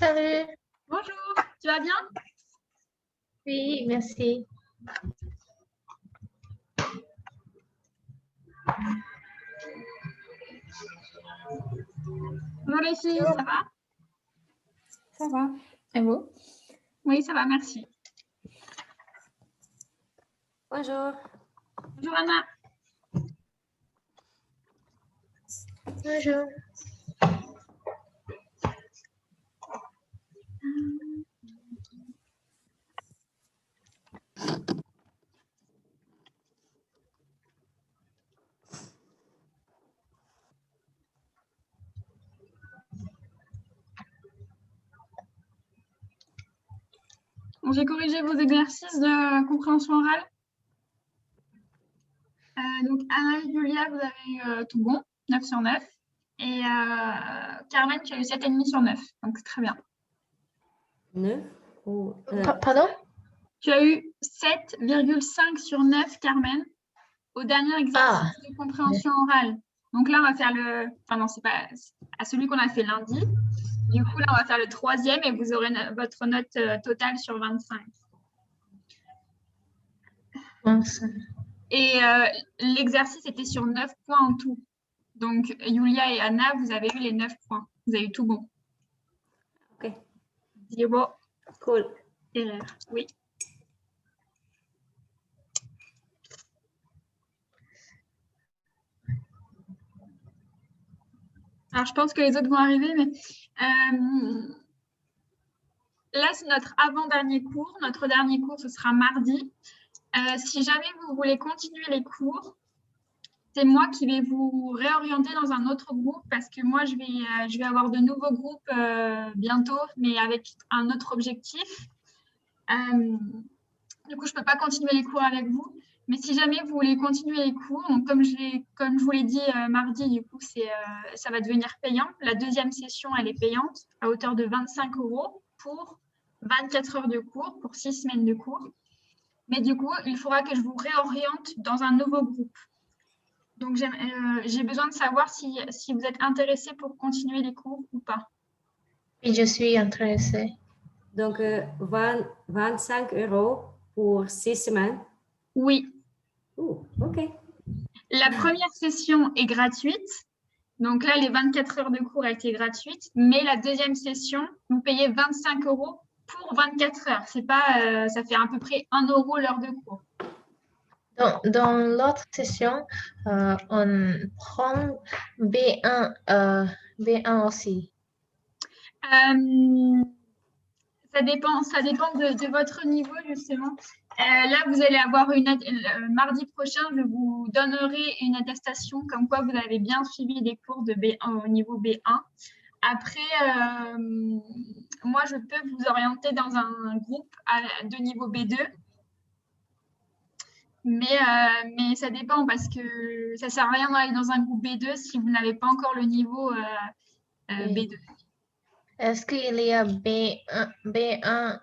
Salut. Bonjour, tu vas bien? Oui, merci. Bonjour les filles, ça va? Ça va. Et vous? Oui, ça va, merci. Bonjour. Bonjour Anna. Bonjour. J'ai corrigé vos exercices de compréhension orale. Donc Anna et Julia, vous avez eu tout bon, 9 sur 9. Et Carmen, tu as eu 7,5 sur 9, donc c'est très bien. 9 ou Pardon? Tu as eu 7,5 sur 9, Carmen, au dernier exercice de compréhension orale. Donc là, on va faire le... Enfin non, c'est pas à celui qu'on a fait lundi. Du coup, là, on va faire le troisième et vous aurez votre note totale sur 25. Et l'exercice était sur 9 points en tout. Donc, Julia et Anna, vous avez eu les 9 points. Vous avez eu tout bon. Ok. Zéro. Cool. Erreur. Oui. Alors, je pense que les autres vont arriver, mais là, c'est notre avant-dernier cours. Notre dernier cours, ce sera mardi. Si jamais vous voulez continuer les cours, c'est moi qui vais vous réorienter dans un autre groupe parce que moi, je vais avoir de nouveaux groupes bientôt, mais avec un autre objectif. Du coup, je ne peux pas continuer les cours avec vous. Mais si jamais vous voulez continuer les cours, donc comme je vous l'ai dit mardi, du coup, ça va devenir payant. La deuxième session, elle est payante à hauteur de 25 € pour 24 heures de cours, pour 6 semaines de cours. Mais du coup, il faudra que je vous réoriente dans un nouveau groupe. Donc, j'ai besoin de savoir si vous êtes intéressé pour continuer les cours ou pas. Oui, je suis intéressée. Donc, 25 € pour 6 semaines. Oui. Ok. La première session est gratuite. Donc là, les 24 heures de cours étaient gratuites. Mais la deuxième session, vous payez 25 € pour 24 heures. C'est pas, ça fait à peu près 1 € l'heure de cours. Dans l'autre session, on prend B1, B1 aussi. Ça dépend de votre niveau, justement. Là, vous allez avoir mardi prochain, je vous donnerai une attestation comme quoi vous avez bien suivi les cours de B1 au niveau B1. Après, moi, je peux vous orienter dans un groupe de niveau B2. Mais ça dépend parce que ça ne sert à rien d'aller dans un groupe B2 si vous n'avez pas encore le niveau B2. Est-ce qu'il y a B1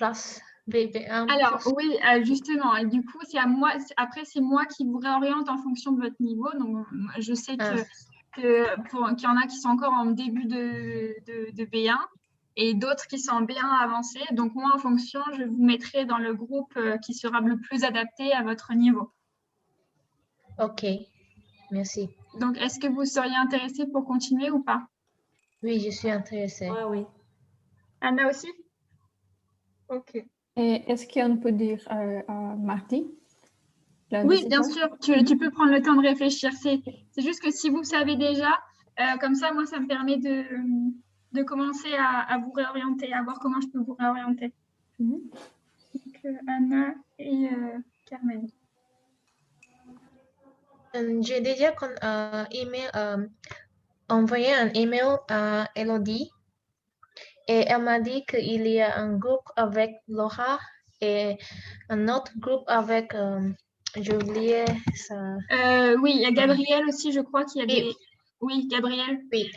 plus B1 Alors, plus? oui, justement. Et du coup, c'est à moi. Après, c'est moi qui vous réoriente en fonction de votre niveau. Donc, je sais qu'il y en a qui sont encore en début de B1 et d'autres qui sont en B1 avancé. Donc, moi, en fonction, je vous mettrai dans le groupe qui sera le plus adapté à votre niveau. Ok, merci. Donc, est-ce que vous seriez intéressé pour continuer ou pas? Oui, je suis intéressée. Oui. Anna aussi? Ok. Et est-ce qu'on peut dire mardi? Oui, bien sûr, tu peux prendre le temps de réfléchir. C'est juste que si vous savez déjà, comme ça, moi, ça me permet de commencer à vous réorienter, à voir comment je peux vous réorienter. Donc, Anna et Carmen. J'ai déjà envoyé un email à Elodie et elle m'a dit qu'il y a un groupe avec Laura et un autre groupe avec, j'ai oublié ça. Oui, il y a Gabriel aussi, je crois qu'il y a Oui. des... Oui, Gabriel. Oui.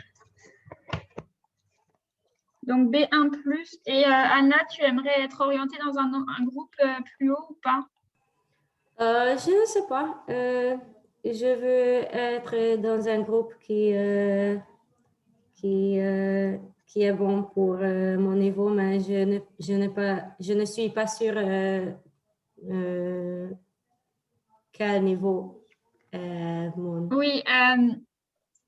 Donc B1+. Et Anna, tu aimerais être orientée dans un groupe plus haut ou pas? Je ne sais pas. Je veux être dans un groupe qui qui est bon pour mon niveau, mais je ne suis pas sûre quel niveau est mon... Oui,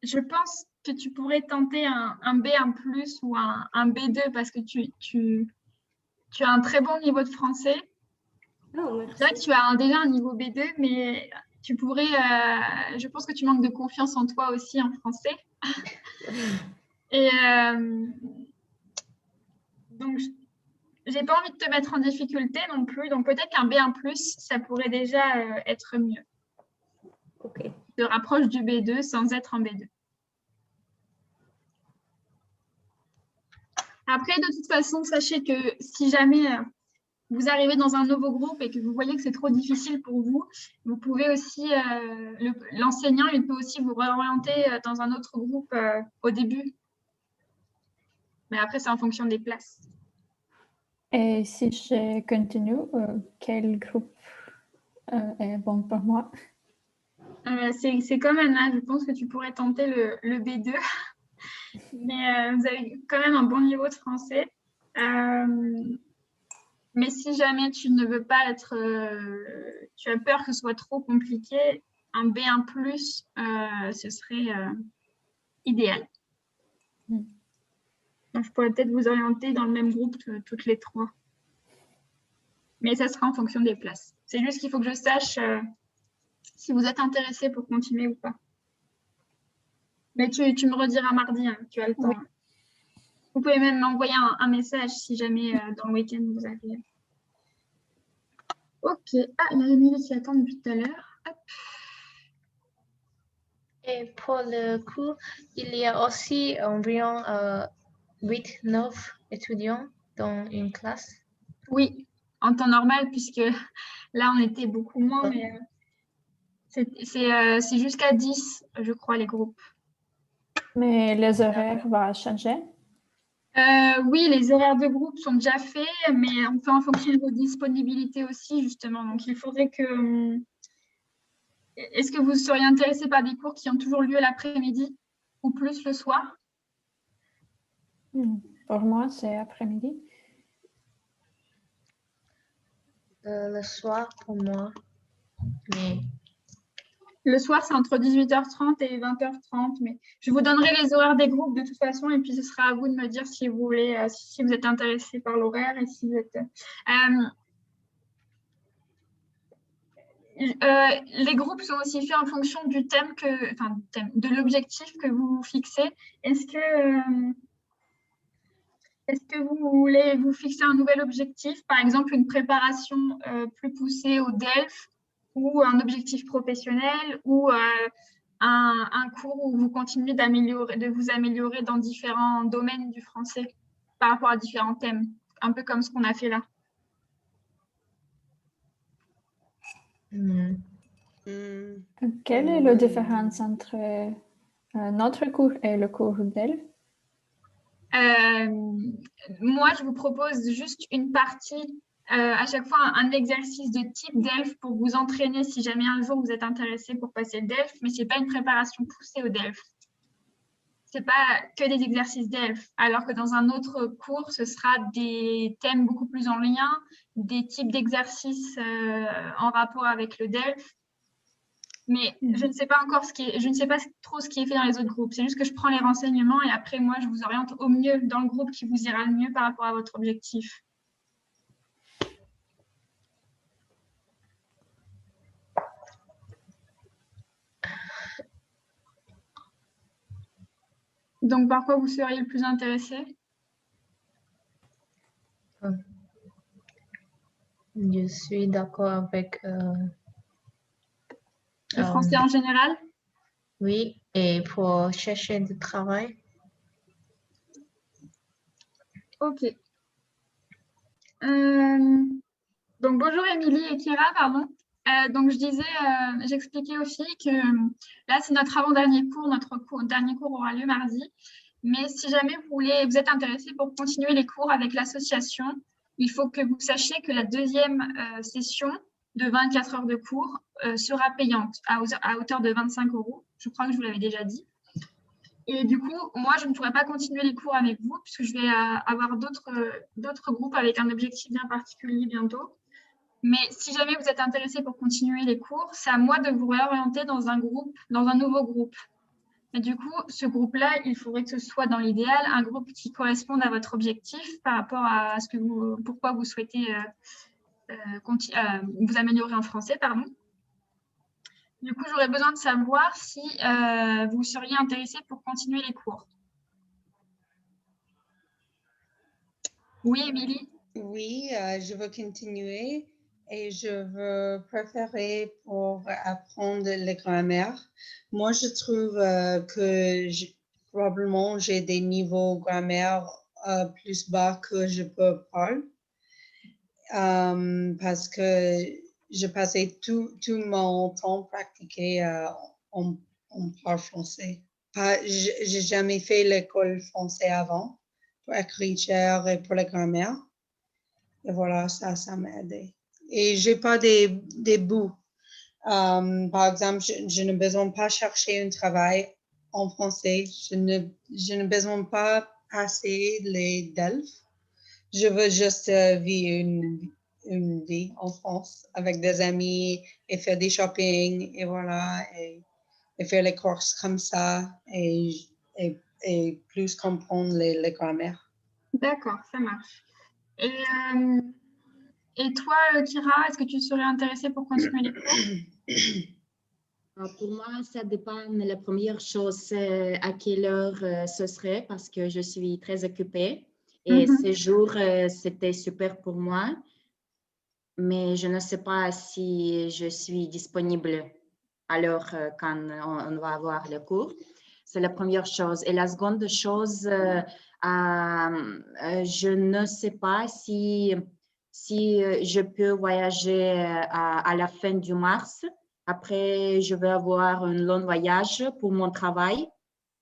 je pense que tu pourrais tenter un B1+ ou un B2 parce que tu as un très bon niveau de français. Oh, C'est vrai que tu as déjà un niveau B2, mais tu pourrais, je pense que tu manques de confiance en toi aussi en français. Et donc, j'ai pas envie de te mettre en difficulté non plus. Donc, peut-être qu'un B1+, ça pourrait déjà être mieux. OK. Tu te rapproches du B2 sans être en B2. Après, de toute façon, sachez que si jamais vous arrivez dans un nouveau groupe et que vous voyez que c'est trop difficile pour vous, vous pouvez aussi, l'enseignant, il peut aussi vous réorienter dans un autre groupe au début. Mais après, c'est en fonction des places. Et si je continue, quel groupe est bon pour moi? C'est comme Anna, je pense que tu pourrais tenter le B2. Mais vous avez quand même un bon niveau de français. Mais si jamais tu ne veux pas être, tu as peur que ce soit trop compliqué, un B1+, ce serait idéal. Donc, je pourrais peut-être vous orienter dans le même groupe toutes les trois. Mais ça sera en fonction des places. C'est juste qu'il faut que je sache si vous êtes intéressé pour continuer ou pas. Mais tu me rediras mardi, hein, tu as le temps. Oui. Vous pouvez même m'envoyer un message si jamais dans le week-end vous avez... Ok. Ah, il y a Émilie qui attend depuis tout à l'heure. Et pour le cours, il y a aussi environ 8-9 étudiants dans une classe. Oui, en temps normal, puisque là, on était beaucoup moins, mais c'est jusqu'à 10, je crois, les groupes. Mais les horaires vont changer? Oui, les horaires de groupe sont déjà faits, mais on fait en fonction de vos disponibilités aussi, justement. Donc, il faudrait que... Est-ce que vous seriez intéressé par des cours qui ont toujours lieu l'après-midi ou plus le soir? Pour moi, c'est après-midi. Le soir pour moi. Mais Le soir, c'est entre 18h30 et 20h30, mais je vous donnerai les horaires des groupes de toute façon, et puis ce sera à vous de me dire si vous voulez, si vous êtes intéressé par l'horaire et si vous êtes... les groupes sont aussi faits en fonction du thème de l'objectif que vous vous fixez. Est-ce que vous voulez vous fixer un nouvel objectif, par exemple une préparation plus poussée au DELF, ou un objectif professionnel, ou un cours où vous continuez de vous améliorer dans différents domaines du français par rapport à différents thèmes, un peu comme ce qu'on a fait là? Quelle est la différence entre notre cours et le cours d'elle? Moi, je vous propose juste une partie, à chaque fois un exercice de type DELF pour vous entraîner si jamais un jour vous êtes intéressé pour passer le DELF, mais ce n'est pas une préparation poussée au DELF. Ce n'est pas que des exercices DELF, alors que dans un autre cours, ce sera des thèmes beaucoup plus en lien, des types d'exercices en rapport avec le DELF. Mais je ne sais pas encore je ne sais pas trop ce qui est fait dans les autres groupes. C'est juste que je prends les renseignements et après, moi, je vous oriente au mieux dans le groupe qui vous ira le mieux par rapport à votre objectif. Donc, par quoi vous seriez le plus intéressé? je suis d'accord avec... Le français en général? Oui, et pour chercher du travail. Ok. Donc, bonjour Émilie et Kira, pardon. Donc, j'expliquais aux filles que là, c'est notre avant-dernier cours. Notre dernier cours aura lieu mardi. Mais si jamais vous êtes intéressé pour continuer les cours avec l'association, il faut que vous sachiez que la deuxième session de 24 heures de cours sera payante à hauteur de 25 €. Je crois que je vous l'avais déjà dit. Et du coup, moi, je ne pourrai pas continuer les cours avec vous puisque je vais avoir d'autres groupes avec un objectif bien particulier bientôt. Mais si jamais vous êtes intéressé pour continuer les cours, c'est à moi de vous réorienter dans un groupe, dans un nouveau groupe. Et du coup, ce groupe-là, il faudrait que ce soit dans l'idéal un groupe qui corresponde à votre objectif par rapport à ce que pourquoi vous souhaitez vous améliorer en français, pardon. Du coup, j'aurais besoin de savoir si vous seriez intéressé pour continuer les cours. Oui, Émilie? Oui, je veux continuer et je veux préférer pour apprendre la grammaire. Moi, je trouve que probablement j'ai des niveaux grammaire plus bas que je peux parler parce que je passais tout mon temps pratiquer en parle français. J'ai jamais fait l'école française avant pour l'écriture et pour la grammaire. Et voilà, ça m'a aidé. Et j'ai pas des bouts. Par exemple, je ne besoin pas chercher un travail en français. Je ne besoin pas passer les DELF. Je veux juste vivre une vie en France avec des amis et faire des shopping et voilà, et faire les courses comme ça et plus comprendre les grammaires. D'accord, ça marche. Et toi, Kira, est-ce que tu serais intéressée pour continuer les cours? Pour moi, ça dépend. La première chose, c'est à quelle heure ce serait parce que je suis très occupée. Et ces jours, c'était super pour moi. Mais je ne sais pas si je suis disponible alors quand on va avoir le cours. C'est la première chose. Et la seconde chose, je ne sais pas si je peux voyager à la fin du mars. Après, je vais avoir un long voyage pour mon travail.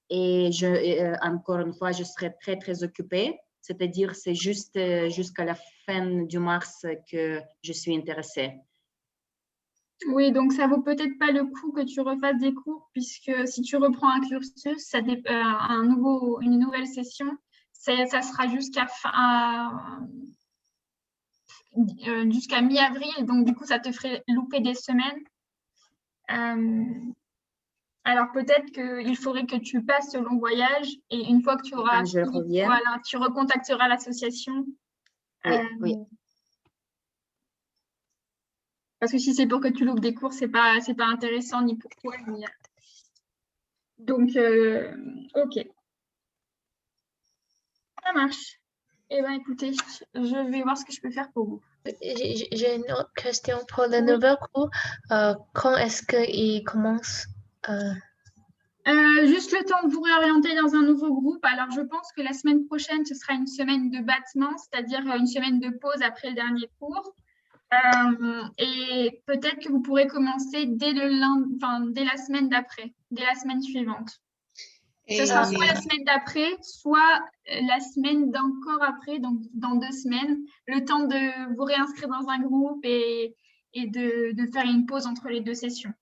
Et encore une fois, je serai très, très occupée. C'est-à-dire, c'est juste jusqu'à la fin du mars que je suis intéressée. Oui, donc ça vaut peut-être pas le coup que tu refasses des cours, puisque si tu reprends un cursus, une nouvelle session, ça sera jusqu'à mi-avril, donc du coup, ça te ferait louper des semaines. Alors peut-être qu'il faudrait que tu passes ce long voyage et une fois que tu auras fini, voilà, tu recontacteras l'association. Oui. Parce que si c'est pour que tu loupes des cours, c'est pas intéressant ni pour toi ni. Donc, ok. Ça marche. Eh bien, écoutez, je vais voir ce que je peux faire pour vous. J'ai une autre question pour le nouveau cours. Quand est-ce qu'il commence? Juste le temps de vous réorienter dans un nouveau groupe. Alors, je pense que la semaine prochaine, ce sera une semaine de battement, c'est-à-dire une semaine de pause après le dernier cours. Et peut-être que vous pourrez commencer dès la semaine d'après, dès la semaine suivante. Ce sera soit la semaine d'après, soit la semaine d'encore après, donc dans 2 semaines, le temps de vous réinscrire dans un groupe et de faire une pause entre les 2 sessions.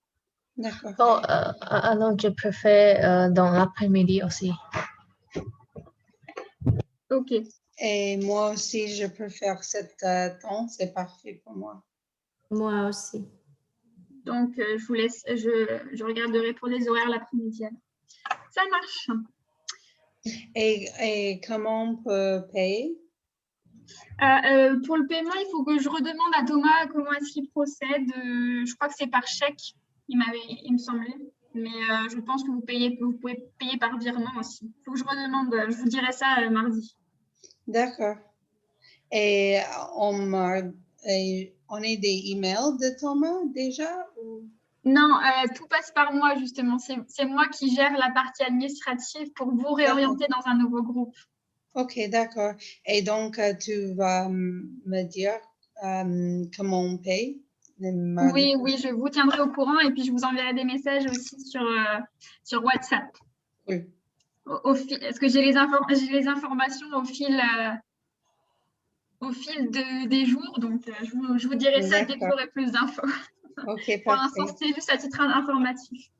D'accord. Bon, alors, je préfère dans l'après-midi aussi. Ok. Et moi aussi, je préfère cet temps, c'est parfait pour moi. Moi aussi. Donc, je vous laisse, je regarderai pour les horaires l'après-midi. Ça marche. Et comment on peut payer? Pour le paiement, il faut que je redemande à Thomas comment est-ce qu'il procède. Je crois que c'est par chèque, il me semblait. Mais je pense que vous pouvez payer par virement aussi. Il faut que je redemande, je vous dirai ça mardi. D'accord. Et on a des emails de Thomas déjà? Ou? Non, tout passe par moi justement. C'est moi qui gère la partie administrative pour vous réorienter dans un nouveau groupe. Ok, d'accord. Et donc, tu vas me dire comment on paye? Oui, je vous tiendrai au courant et puis je vous enverrai des messages aussi sur WhatsApp. Oui. Est-ce que j'ai les informations au fil des jours, donc je vous dirai ça dès que j'aurai plus d'infos. Ok, Pour l'instant, c'était juste à titre informatif.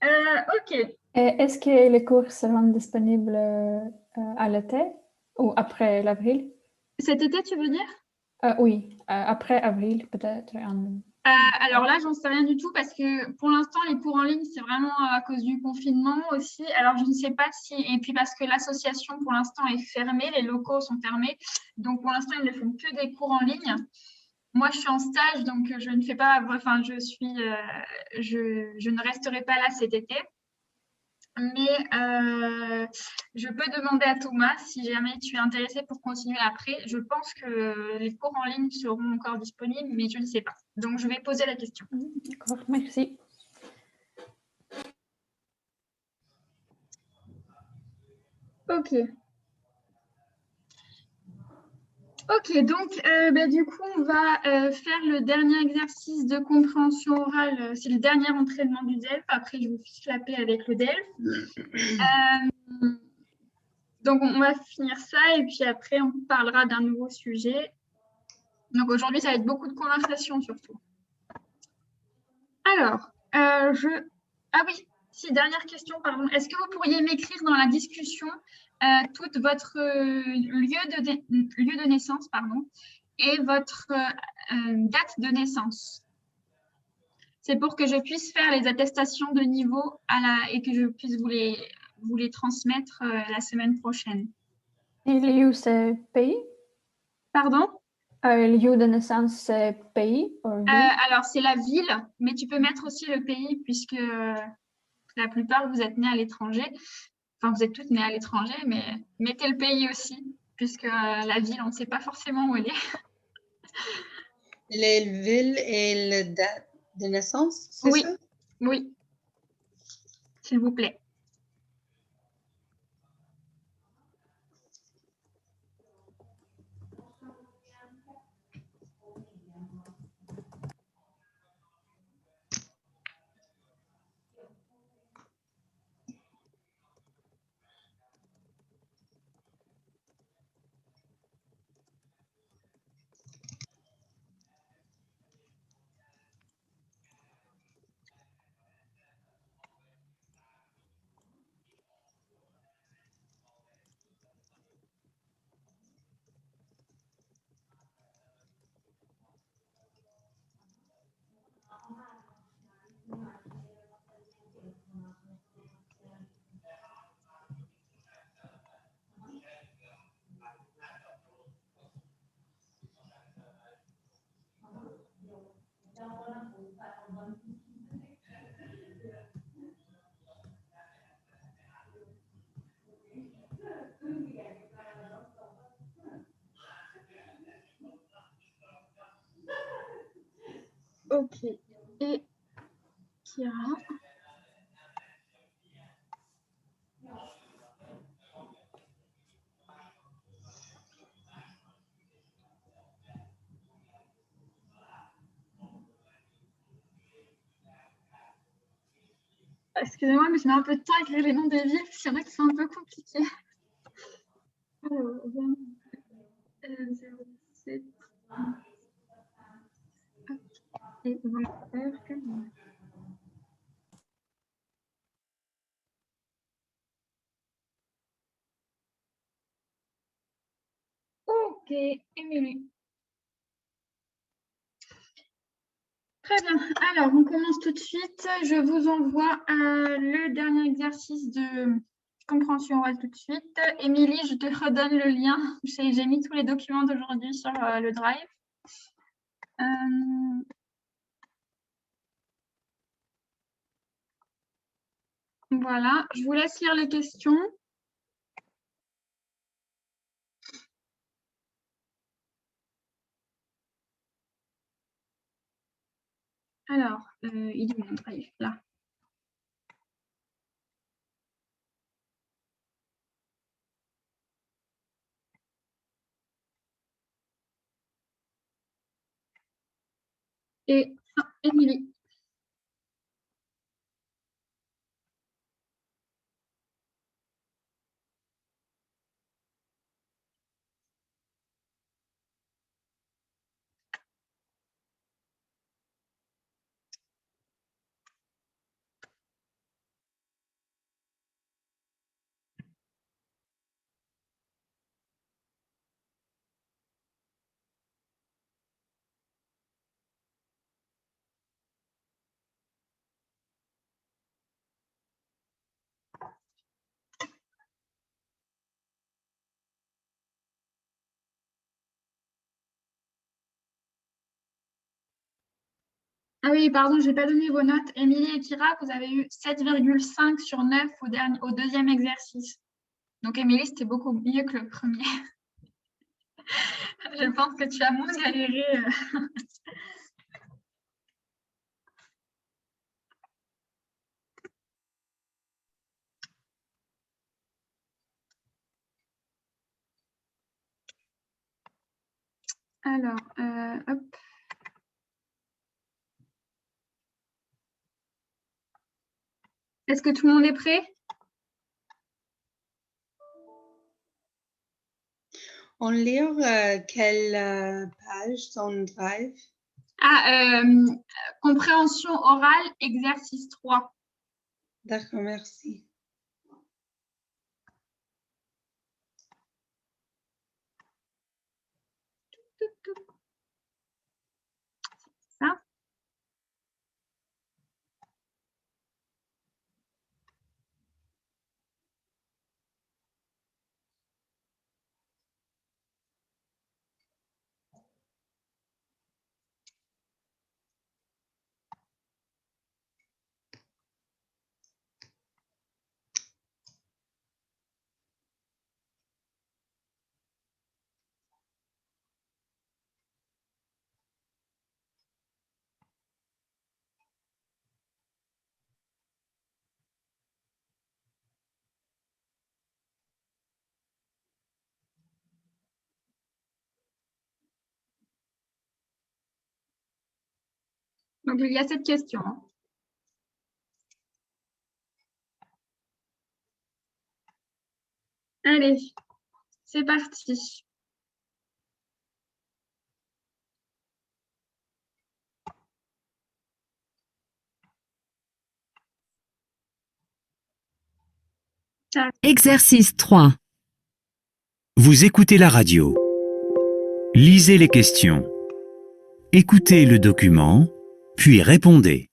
Ok, Et est-ce que les cours seront disponibles à l'été ou après l'avril? Cet été, tu veux dire? Oui, après avril, peut-être. Alors là, j'en sais rien du tout parce que pour l'instant, les cours en ligne, c'est vraiment à cause du confinement aussi. Alors, je ne sais pas si... Et puis parce que l'association, pour l'instant, est fermée, les locaux sont fermés. Donc, pour l'instant, ils ne font que des cours en ligne. Moi, je suis en stage, donc je ne fais pas... Enfin, je ne resterai pas là cet été. Mais je peux demander à Thomas si jamais tu es intéressé pour continuer après. Je pense que les cours en ligne seront encore disponibles, mais je ne sais pas. Donc, je vais poser la question. D'accord, merci. Ok. Ok, donc du coup, on va faire le dernier exercice de compréhension orale. C'est le dernier entraînement du DELF. Après, je vous fiche la paix avec le DELF. Donc, on va finir ça et puis après, on parlera d'un nouveau sujet. Donc, aujourd'hui, ça va être beaucoup de conversations surtout. Alors, ah oui, si, dernière question, pardon. Est-ce que vous pourriez m'écrire dans la discussion tout votre lieu de naissance, pardon, et votre date de naissance? C'est pour que je puisse faire les attestations de niveau et que je puisse vous les transmettre la semaine prochaine. Et le lieu, c'est pays? Pardon? Le lieu de naissance, c'est pays ou ville? Alors, c'est la ville, mais tu peux mettre aussi le pays puisque la plupart, vous êtes nés à l'étranger. Enfin, vous êtes toutes nées à l'étranger, mais mettez le pays aussi, puisque la ville, on ne sait pas forcément où elle est. Les villes et la date de naissance, c'est Oui, ça? oui, s'il vous plaît. Ok. Et Kira. Excusez-moi, mais je mets un peu de temps à écrire les noms des villes, parce qu'il y en a qui sont un peu compliqués. Alors, 07 et 20 Ok, Émilie. Très bien. Alors, on commence tout de suite. Je vous envoie le dernier exercice de compréhension orale tout de suite. Émilie, je te redonne le lien. J'ai mis tous les documents d'aujourd'hui sur le Drive. Voilà, je vous laisse lire les questions. Alors, il est où mon Drive? Là. Et Émilie. Ah oui, pardon, je n'ai pas donné vos notes. Émilie et Kira, vous avez eu 7,5 sur 9 au deuxième exercice. Donc, Émilie, c'était beaucoup mieux que le premier. Je pense que tu as moins galéré. Alors, hop. Est-ce que tout le monde est prêt? On lit quelle page dans Drive? Ah, compréhension orale, exercice 3. D'accord, merci. Ça. Donc, il y a cette question. Allez, c'est parti. Exercice 3. Vous écoutez la radio. Lisez les questions. Écoutez le document, puis répondez.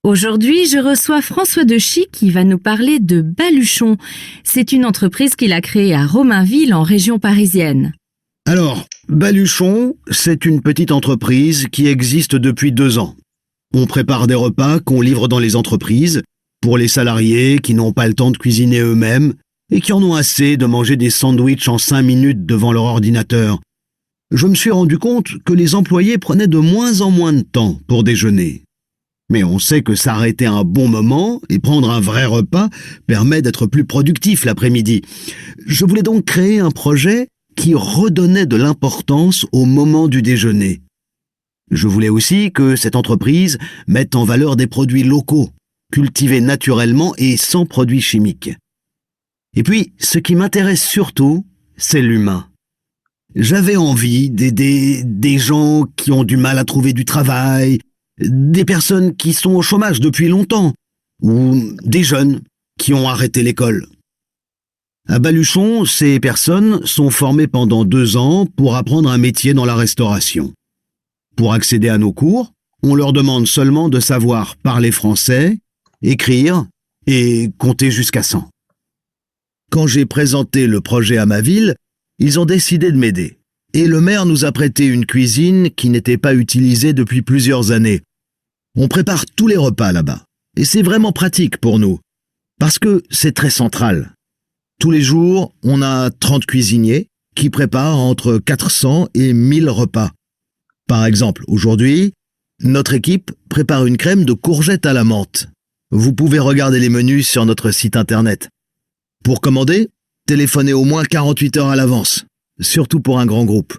Aujourd'hui, je reçois François Dechy qui va nous parler de Baluchon. C'est une entreprise qu'il a créée à Romainville, en région parisienne. Alors, Baluchon, c'est une petite entreprise qui existe depuis 2 ans. On prépare des repas qu'on livre dans les entreprises pour les salariés qui n'ont pas le temps de cuisiner eux-mêmes et qui en ont assez de manger des sandwichs en 5 minutes devant leur ordinateur. Je me suis rendu compte que les employés prenaient de moins en moins de temps pour déjeuner. Mais on sait que s'arrêter un bon moment et prendre un vrai repas permet d'être plus productif l'après-midi. Je voulais donc créer un projet qui redonnait de l'importance au moment du déjeuner. Je voulais aussi que cette entreprise mette en valeur des produits locaux, cultivés naturellement et sans produits chimiques. Et puis, ce qui m'intéresse surtout, c'est l'humain. J'avais envie d'aider des gens qui ont du mal à trouver du travail, des personnes qui sont au chômage depuis longtemps, ou des jeunes qui ont arrêté l'école. À Baluchon, ces personnes sont formées pendant 2 ans pour apprendre un métier dans la restauration. Pour accéder à nos cours, on leur demande seulement de savoir parler français, écrire et compter jusqu'à 100. Quand j'ai présenté le projet à ma ville, ils ont décidé de m'aider. Et le maire nous a prêté une cuisine qui n'était pas utilisée depuis plusieurs années. On prépare tous les repas là-bas. Et c'est vraiment pratique pour nous. Parce que c'est très central. Tous les jours, on a 30 cuisiniers qui préparent entre 400 et 1000 repas. Par exemple, aujourd'hui, notre équipe prépare une crème de courgettes à la menthe. Vous pouvez regarder les menus sur notre site internet. Pour commander, téléphonez au moins 48 heures à l'avance, surtout pour un grand groupe.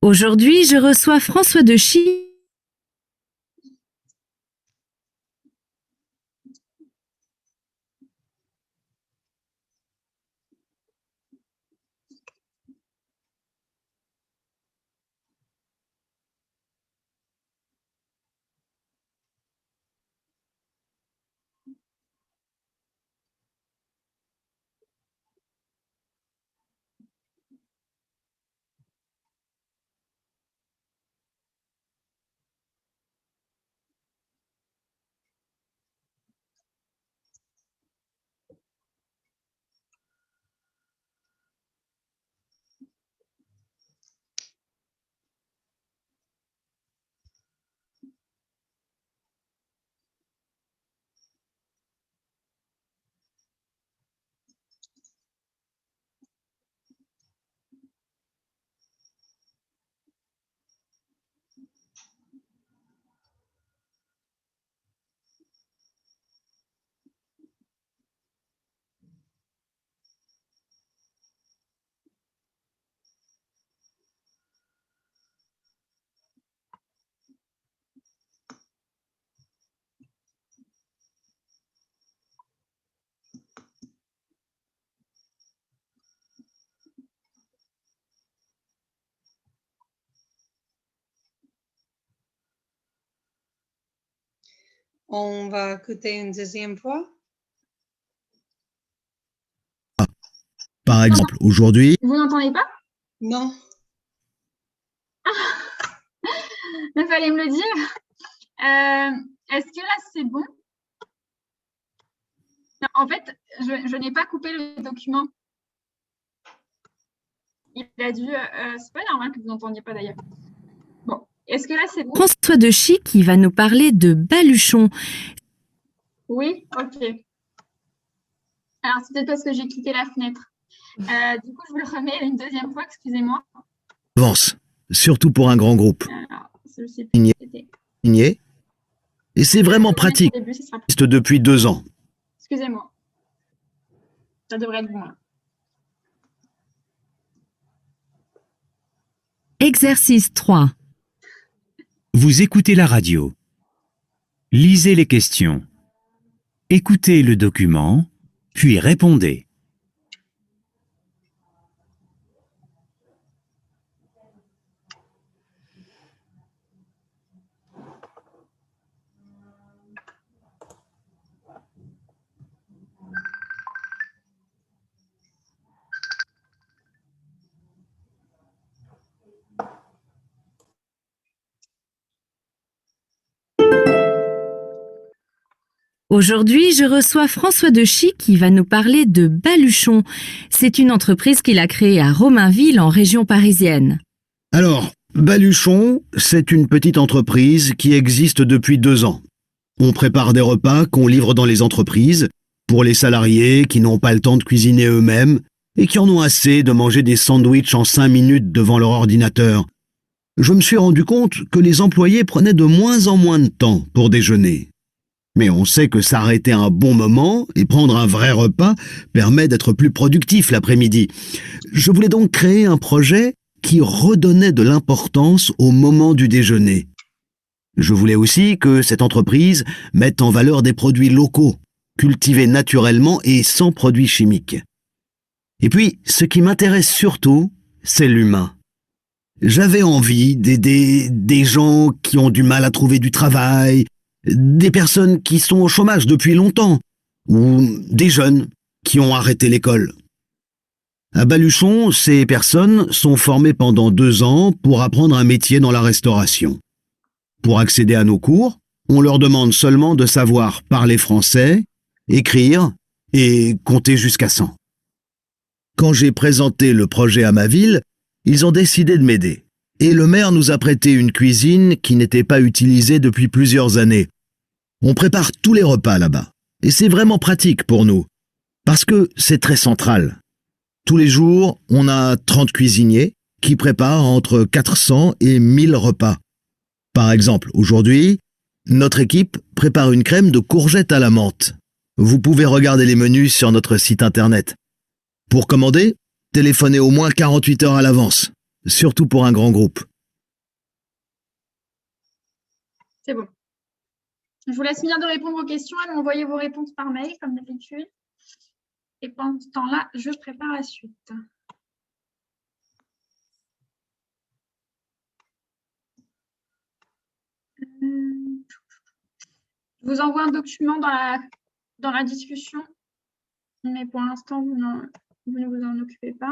Aujourd'hui, je reçois François Dechy. On va écouter une deuxième fois. Par exemple, aujourd'hui, Vous n'entendez pas? Non. Il fallait me le dire. Est-ce que là, c'est bon? Non, en fait, je n'ai pas coupé le document. Il a dû... c'est pas normal que vous n'entendiez pas d'ailleurs. Bon, est-ce que là, c'est bon? François de Chy qui va nous parler de baluchon. Oui, ok. Alors, c'est peut-être parce que j'ai quitté la fenêtre. Du coup, je vous le remets une deuxième fois, excusez-moi. avance, surtout pour un grand groupe. Alors, je sais plus Signé. ce que c'était. Signé. Et c'est vraiment pratique. Au début, ce sera plus- Existe depuis 2 ans. Excusez-moi. Ça devrait être bon, là. Exercice 3. Vous écoutez la radio. Lisez les questions. Écoutez le document, puis répondez. Aujourd'hui, je reçois François de Chy qui va nous parler de Baluchon. C'est une entreprise qu'il a créée à Romainville en région parisienne. Alors, Baluchon, c'est une petite entreprise qui existe depuis 2 ans. On prépare des repas qu'on livre dans les entreprises pour les salariés qui n'ont pas le temps de cuisiner eux-mêmes et qui en ont assez de manger des sandwichs en 5 minutes devant leur ordinateur. Je me suis rendu compte que les employés prenaient de moins en moins de temps pour déjeuner. Mais on sait que s'arrêter un bon moment et prendre un vrai repas permet d'être plus productif l'après-midi. Je voulais donc créer un projet qui redonnait de l'importance au moment du déjeuner. Je voulais aussi que cette entreprise mette en valeur des produits locaux, cultivés naturellement et sans produits chimiques. Et puis, ce qui m'intéresse surtout, c'est l'humain. J'avais envie d'aider des gens qui ont du mal à trouver du travail, des personnes qui sont au chômage depuis longtemps, ou des jeunes qui ont arrêté l'école. À Baluchon, ces personnes sont formées pendant 2 ans pour apprendre un métier dans la restauration. Pour accéder à nos cours, on leur demande seulement de savoir parler français, écrire et compter jusqu'à 100. Quand j'ai présenté le projet à ma ville, ils ont décidé de m'aider. Et le maire nous a prêté une cuisine qui n'était pas utilisée depuis plusieurs années. On prépare tous les repas là-bas. Et c'est vraiment pratique pour nous. Parce que c'est très central. Tous les jours, on a 30 cuisiniers qui préparent entre 400 et 1000 repas. Par exemple, aujourd'hui, notre équipe prépare une crème de courgettes à la menthe. Vous pouvez regarder les menus sur notre site internet. Pour commander, téléphonez au moins 48 heures à l'avance, surtout pour un grand groupe. C'est bon. Je vous laisse finir de répondre aux questions et m'envoyer vos réponses par mail, comme d'habitude. Et pendant ce temps-là, je prépare la suite. Je vous envoie un document dans la discussion, mais pour l'instant, vous ne vous en occupez pas.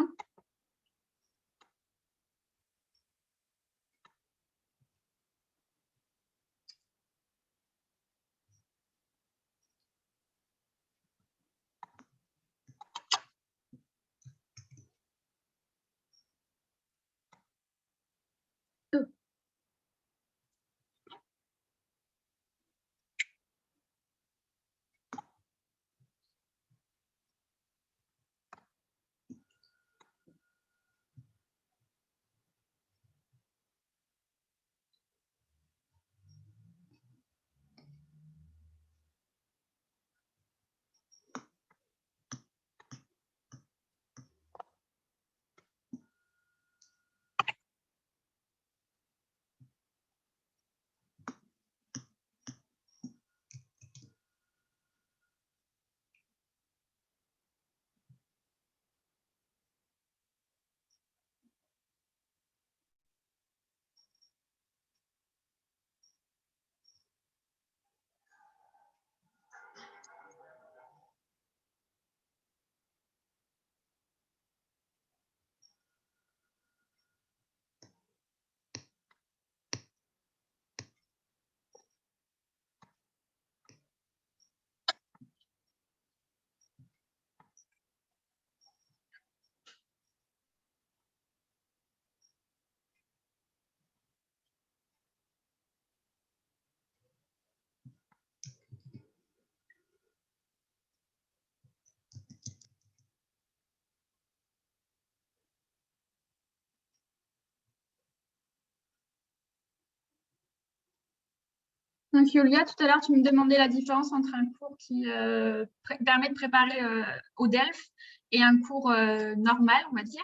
Donc, Julia, tout à l'heure, tu me demandais la différence entre un cours qui permet de préparer au DELF et un cours normal, on va dire.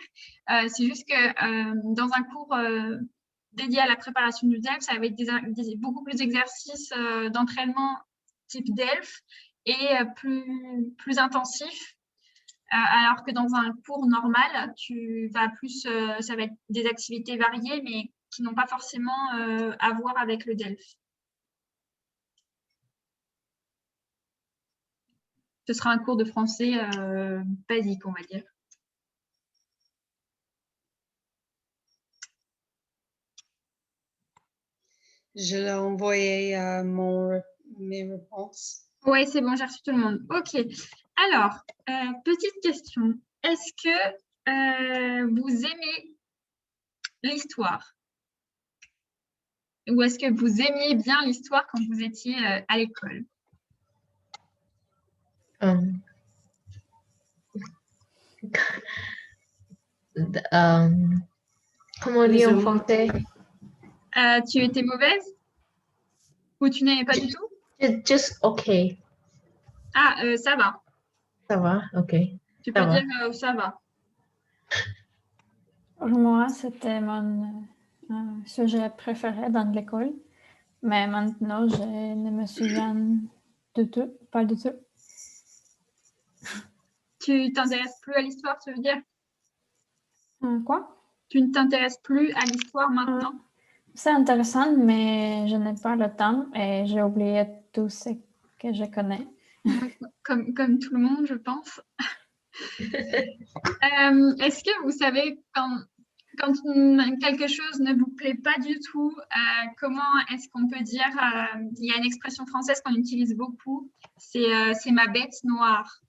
C'est juste que dans un cours dédié à la préparation du DELF, ça va être beaucoup plus d'exercices d'entraînement type DELF et plus intensif. Alors que dans un cours normal, ça va être des activités variées, mais qui n'ont pas forcément à voir avec le DELF. Ce sera un cours de français basique, on va dire. Je l'ai envoyé mes réponses. Oui, c'est bon, j'ai reçu tout le monde. OK. Alors, petite question. Est-ce que vous aimez l'histoire? Ou est-ce que vous aimiez bien l'histoire quand vous étiez à l'école? Comment on dit en français? Tu étais mauvaise? Ou tu n'aimais pas du tout? Just okay. Ah, ça va. Ça va, ok. Tu peux Ça va. dire ça va. Pour moi, c'était mon sujet préféré dans l'école. Mais maintenant, je ne me souviens pas du tout. Tu t'intéresses plus à l'histoire, tu veux dire? Quoi? Tu ne t'intéresses plus à l'histoire maintenant? C'est intéressant, mais je n'ai pas le temps et j'ai oublié tout ce que je connais. Comme tout le monde, je pense. Est-ce que vous savez quand quelque chose ne vous plaît pas du tout, comment est-ce qu'on peut dire, il y a une expression française qu'on utilise beaucoup, c'est ma bête noire.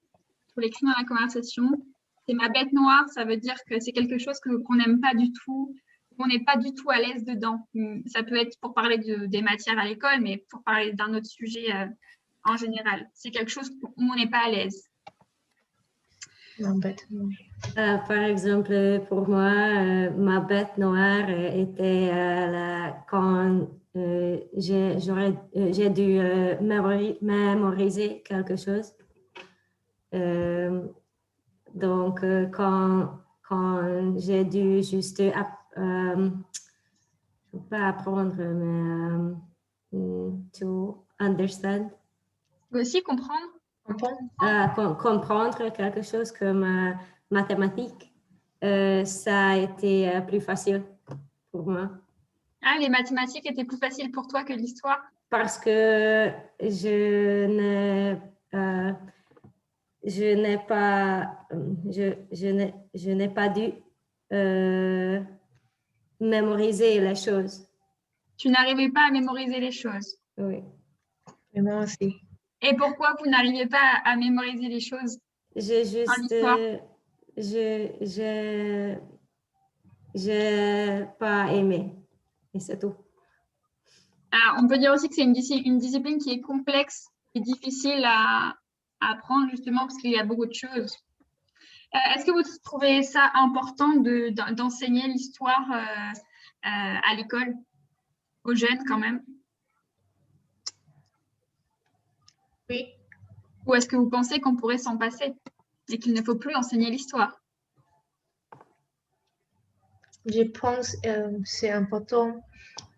Pour l'écrire dans la conversation, c'est ma bête noire, ça veut dire que c'est quelque chose qu'on n'aime pas du tout, qu'on n'est pas du tout à l'aise dedans. Ça peut être pour parler des matières à l'école, mais pour parler d'un autre sujet en général. C'est quelque chose où on n'est pas à l'aise. Par exemple, pour moi, ma bête noire était quand j'ai dû mémoriser quelque chose. Donc, quand j'ai dû juste, pas apprendre, mais to understand. Aussi comprendre. Comprendre quelque chose comme mathématiques, ça a été plus facile pour moi. Ah, les mathématiques étaient plus faciles pour toi que l'histoire? Parce que je n'ai pas dû mémoriser les choses. Tu n'arrivais pas à mémoriser les choses? Oui. Et moi aussi. Et pourquoi vous n'arriviez pas à mémoriser les choses? J'ai juste... j'ai pas aimé. Et c'est tout. Alors, on peut dire aussi que c'est une discipline qui est complexe et difficile à apprendre justement parce qu'il y a beaucoup de choses. Est-ce que vous trouvez ça important d'enseigner l'histoire à l'école, aux jeunes quand même? Oui. Ou est-ce que vous pensez qu'on pourrait s'en passer et qu'il ne faut plus enseigner l'histoire? Je pense que c'est important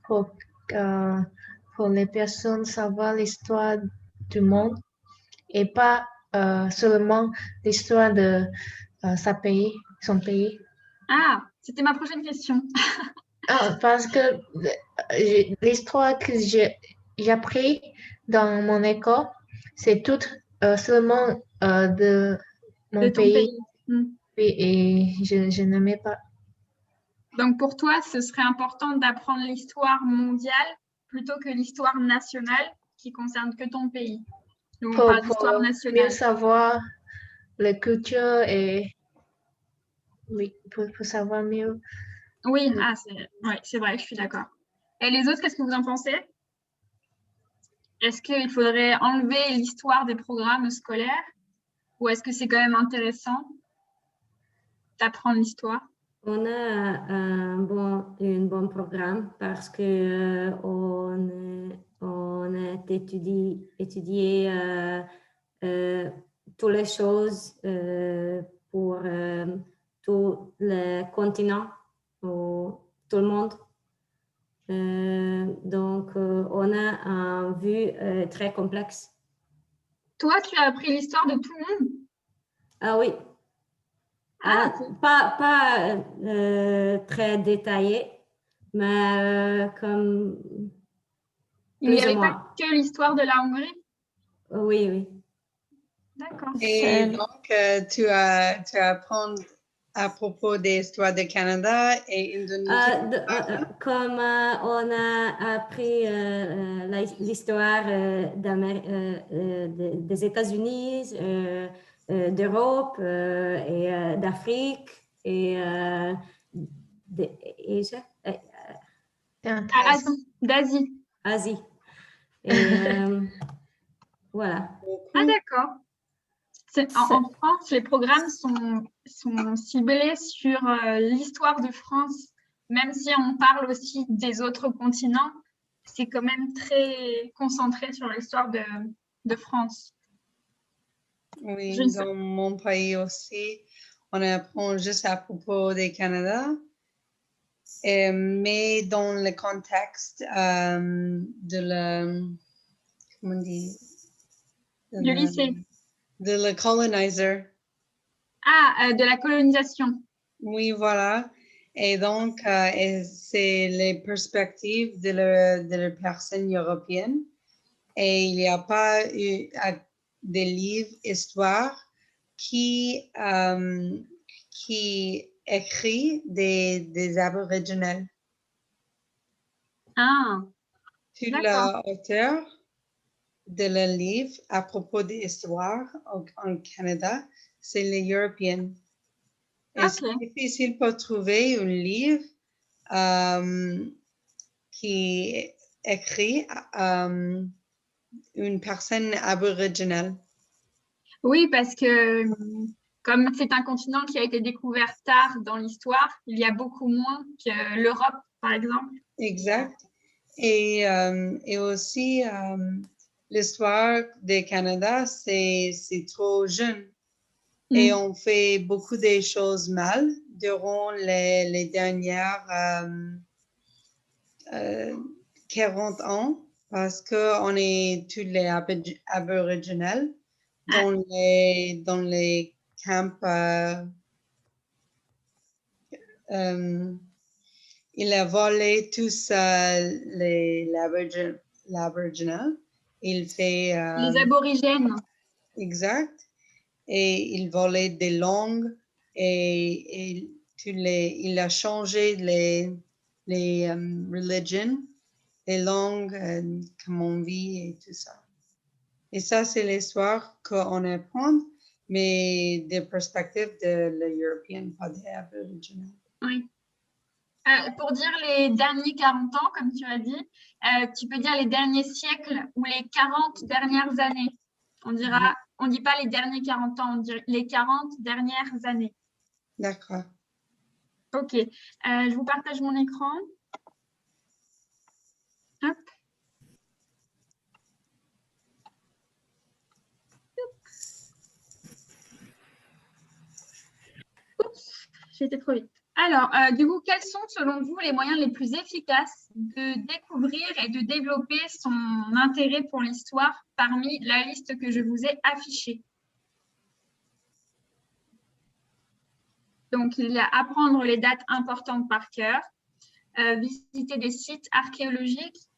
pour les personnes savoir l'histoire du monde et pas seulement l'histoire de son pays. Ah, c'était ma prochaine question. Parce que l'histoire que j'ai appris dans mon école, c'est tout seulement de mon pays. Et je n'aimais pas. Donc, pour toi, ce serait important d'apprendre l'histoire mondiale plutôt que l'histoire nationale qui concerne que ton pays. Donc, on parle d'histoire nationale. Mieux savoir la culture et oui, pour savoir mieux. Oui, c'est vrai, je suis d'accord. Et les autres, qu'est-ce que vous en pensez? Est-ce qu'il faudrait enlever l'histoire des programmes scolaires ou est-ce que c'est quand même intéressant d'apprendre l'histoire? On a un bon programme parce que on on a étudié toutes les choses pour tout le continent, ou tout le monde. Donc, on a une vue très complexe. Toi, tu as appris l'histoire de tout le monde? Ah oui. Pas très détaillé, mais comme Il n'y plus ou avait moins. pas que l'histoire de la Hongrie? Oui, oui. D'accord. Et donc, tu apprends à propos des histoires du Canada et Indonésie. Comme on a appris l'histoire des États-Unis, d'Europe et d'Afrique et d'Asie. Asie. Et voilà. Ah, d'accord. En France, les programmes sont ciblés sur l'histoire de France. Même si on parle aussi des autres continents, c'est quand même très concentré sur l'histoire de France. Oui, dans mon pays aussi, on apprend juste à propos du Canada, mais dans le contexte de comment on dit? Du lycée. De le colonizer. Ah, de la colonisation. Oui, voilà. Et donc, c'est les perspectives de la personne européenne. Et il n'y a pas eu des livres histoire qui écrit des Aboriginals. Ah, Tout l'auteur de le livre à propos de l'histoire en Canada, c'est les Européens. Et c'est difficile pour trouver un livre qui écrit une personne aboriginale. Oui, parce que comme c'est un continent qui a été découvert tard dans l'histoire, il y a beaucoup moins que l'Europe, par exemple. Exact. Et aussi, l'histoire du Canada, c'est trop jeune. Et on fait beaucoup de choses mal durant les dernières 40 ans parce qu'on est tous les Aboriginals dans les camps. Il a volé tous l'Aboriginal. Il fait... les aborigènes. Exact. Et il volait des langues et il a changé les religions, les langues, comment on vit et tout ça. Et ça, c'est l'histoire qu'on apprend, mais des perspectives de l'Européen, pas des Aboriginal. Oui. Pour dire les derniers 40 ans, comme tu as dit, tu peux dire les derniers siècles ou les 40 dernières années. On ne dit pas les derniers 40 ans, on dit les 40 dernières années. D'accord. Ok. Je vous partage mon écran. Hop. Oups, j'ai été trop vite. Alors, du coup, quels sont, selon vous, les moyens les plus efficaces de découvrir et de développer son intérêt pour l'histoire parmi la liste que je vous ai affichée? Donc, il y a apprendre les dates importantes par cœur, visiter des sites archéologiques.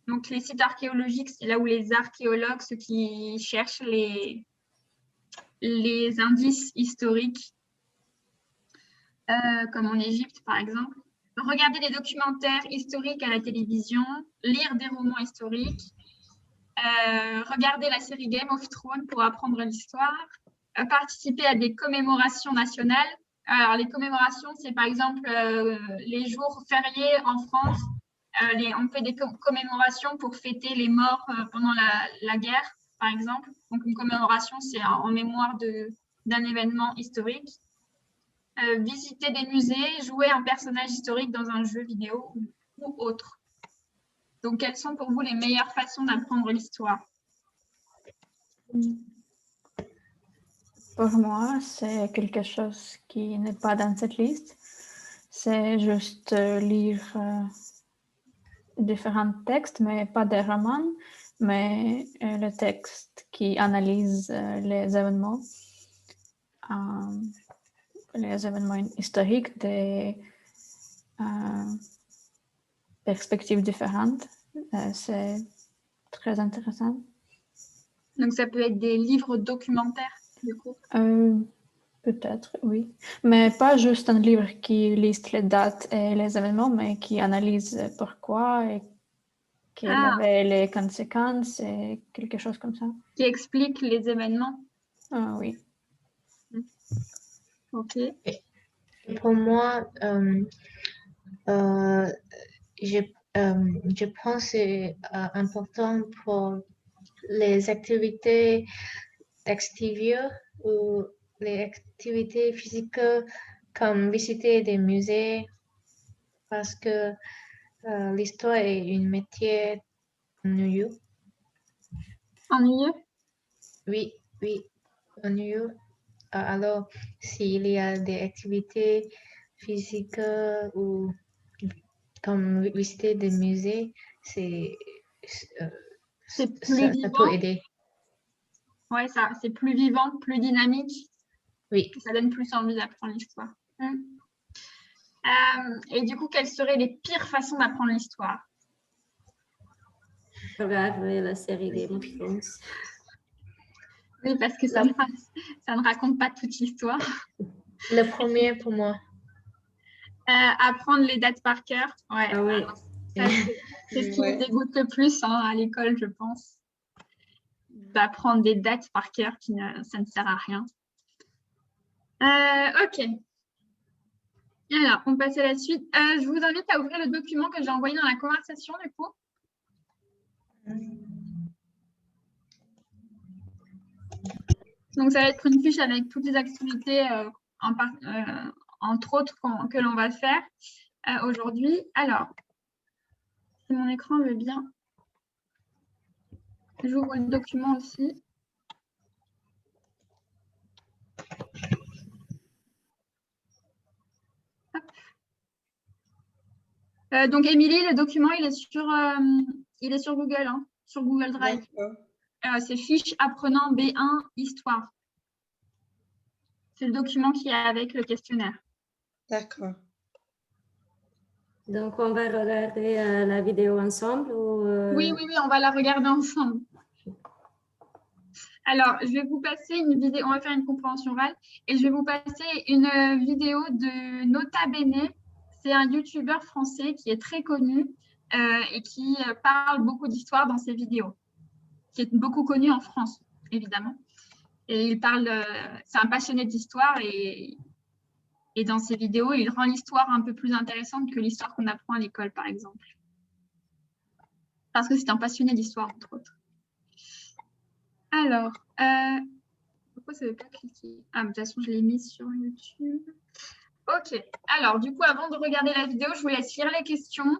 Donc, les sites archéologiques, c'est là où les archéologues, ceux qui cherchent les indices historiques, comme en Égypte, par exemple. Regarder des documentaires historiques à la télévision, lire des romans historiques, regarder la série Game of Thrones pour apprendre l'histoire, participer à des commémorations nationales. Alors, les commémorations, c'est par exemple les jours fériés en France. On fait des commémorations pour fêter les morts pendant la guerre, par exemple. Donc, une commémoration, c'est en mémoire d'un événement historique. Visiter des musées, jouer un personnage historique dans un jeu vidéo ou autre. Donc, quelles sont pour vous les meilleures façons d'apprendre l'histoire? Pour moi, c'est quelque chose qui n'est pas dans cette liste. C'est juste lire différents textes, mais pas des romans, mais le texte qui analyse les événements historiques des perspectives différentes. C'est très intéressant. Donc, ça peut être des livres documentaires, du coup. Peut-être, oui. Mais pas juste un livre qui liste les dates et les événements, mais qui analyse pourquoi et quelles avaient les conséquences et quelque chose comme ça. Qui explique les événements. Ah oui. Ok. Pour moi, je pense que c'est important pour les activités extérieures ou les activités physiques comme visiter des musées parce que l'histoire est un métier ennuyeux. Ennuyeux? Oui, ennuyeux. Alors, s'il y a des activités physiques ou comme visiter des musées, ça peut aider. Ouais, c'est plus vivant, plus dynamique. Oui. Ça donne plus envie d'apprendre l'histoire. Et du coup, quelles seraient les pires façons d'apprendre l'histoire? Regarder la série Game of Thrones. Oui, parce que ça ne raconte pas toute l'histoire. Le premier pour moi. Apprendre les dates par cœur. Ouais. Ah oui. C'est ce qui me dégoûte le plus à l'école, je pense. D'apprendre des dates par cœur, ça ne sert à rien. Ok. Alors, on passe à la suite. Je vous invite à ouvrir le document que j'ai envoyé dans la conversation, du coup. Donc, ça va être une fiche avec toutes les activités, entre autres, que l'on va faire aujourd'hui. Alors, si mon écran veut bien, j'ouvre le document aussi. Donc, Émilie, le document, il est sur Google, hein, sur Google Drive. C'est fiche apprenant B1 Histoire. C'est le document qui est avec le questionnaire. D'accord. Donc, on va regarder la vidéo ensemble ou Oui, on va la regarder ensemble. Alors, je vais vous passer une vidéo, on va faire une compréhension orale, et je vais vous passer une vidéo de Nota Bene. C'est un YouTuber français qui est très connu et qui parle beaucoup d'histoire dans ses vidéos, qui est beaucoup connu en France, évidemment. Et il parle, c'est un passionné d'histoire et dans ses vidéos, il rend l'histoire un peu plus intéressante que l'histoire qu'on apprend à l'école, par exemple. Parce que c'est un passionné d'histoire, entre autres. Alors, pourquoi ça ne veut pas cliquer? Ah, de toute façon, je l'ai mis sur YouTube. Ok. Alors, du coup, avant de regarder la vidéo, je vous laisse lire les questions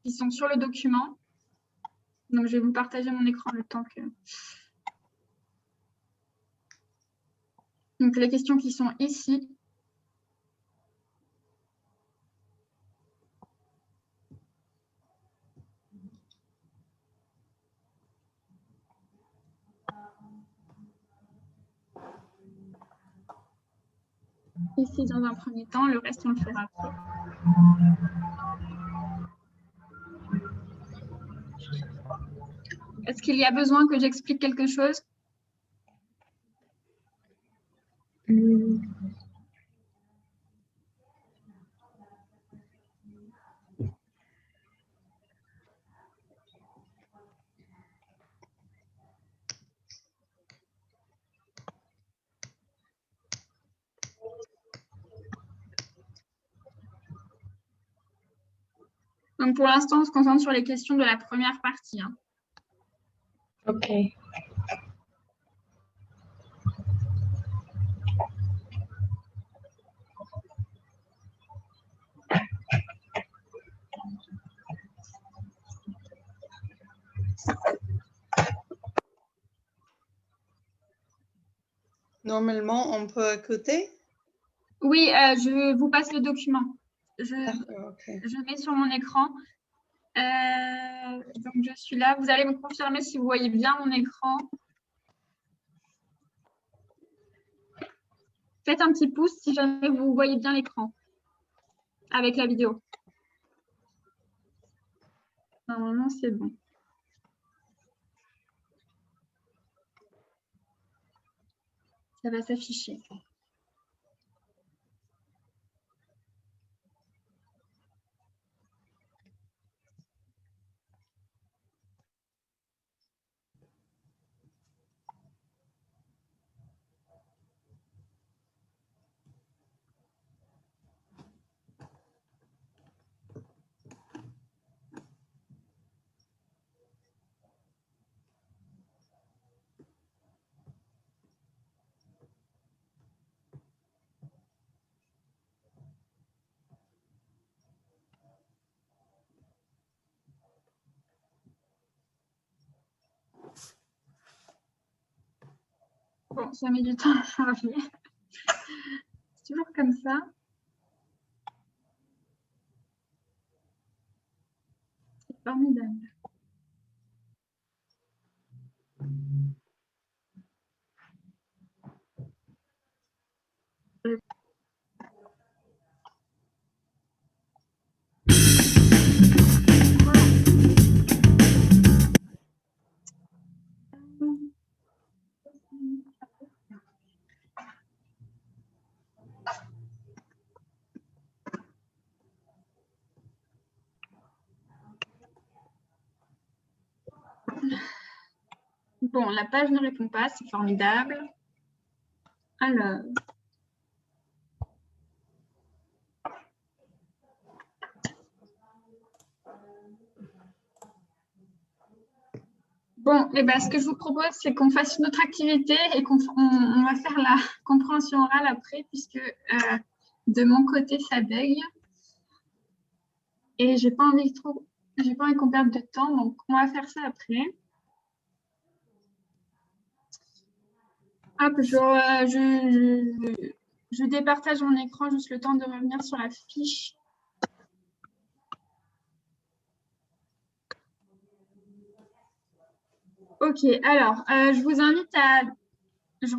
qui sont sur le document. Donc, je vais vous partager mon écran le temps que... Donc, les questions qui sont ici. Ici, dans un premier temps, le reste, on le fera après. Est-ce qu'il y a besoin que j'explique quelque chose? Donc, pour l'instant, on se concentre sur les questions de la première partie. Hein. OK. Normalement, on peut écouter? Oui, je vous passe le document. D'accord, ok. Je mets sur mon écran. Donc, je suis là. Vous allez me confirmer si vous voyez bien mon écran. Faites un petit pouce si jamais vous voyez bien l'écran avec la vidéo. Normalement, c'est bon. Ça va s'afficher. Bon, ça met du temps à charger. C'est toujours comme ça. C'est formidable. Bon, la page ne répond pas, c'est formidable. Alors. Bon, eh ben, ce que je vous propose, c'est qu'on fasse une autre activité et qu'on va faire la compréhension orale après, puisque de mon côté, ça bug. Et j'ai pas envie qu'on perde de temps, donc on va faire ça après. Hop, je départage mon écran juste le temps de revenir sur la fiche. Ok, alors, je vous invite à... Je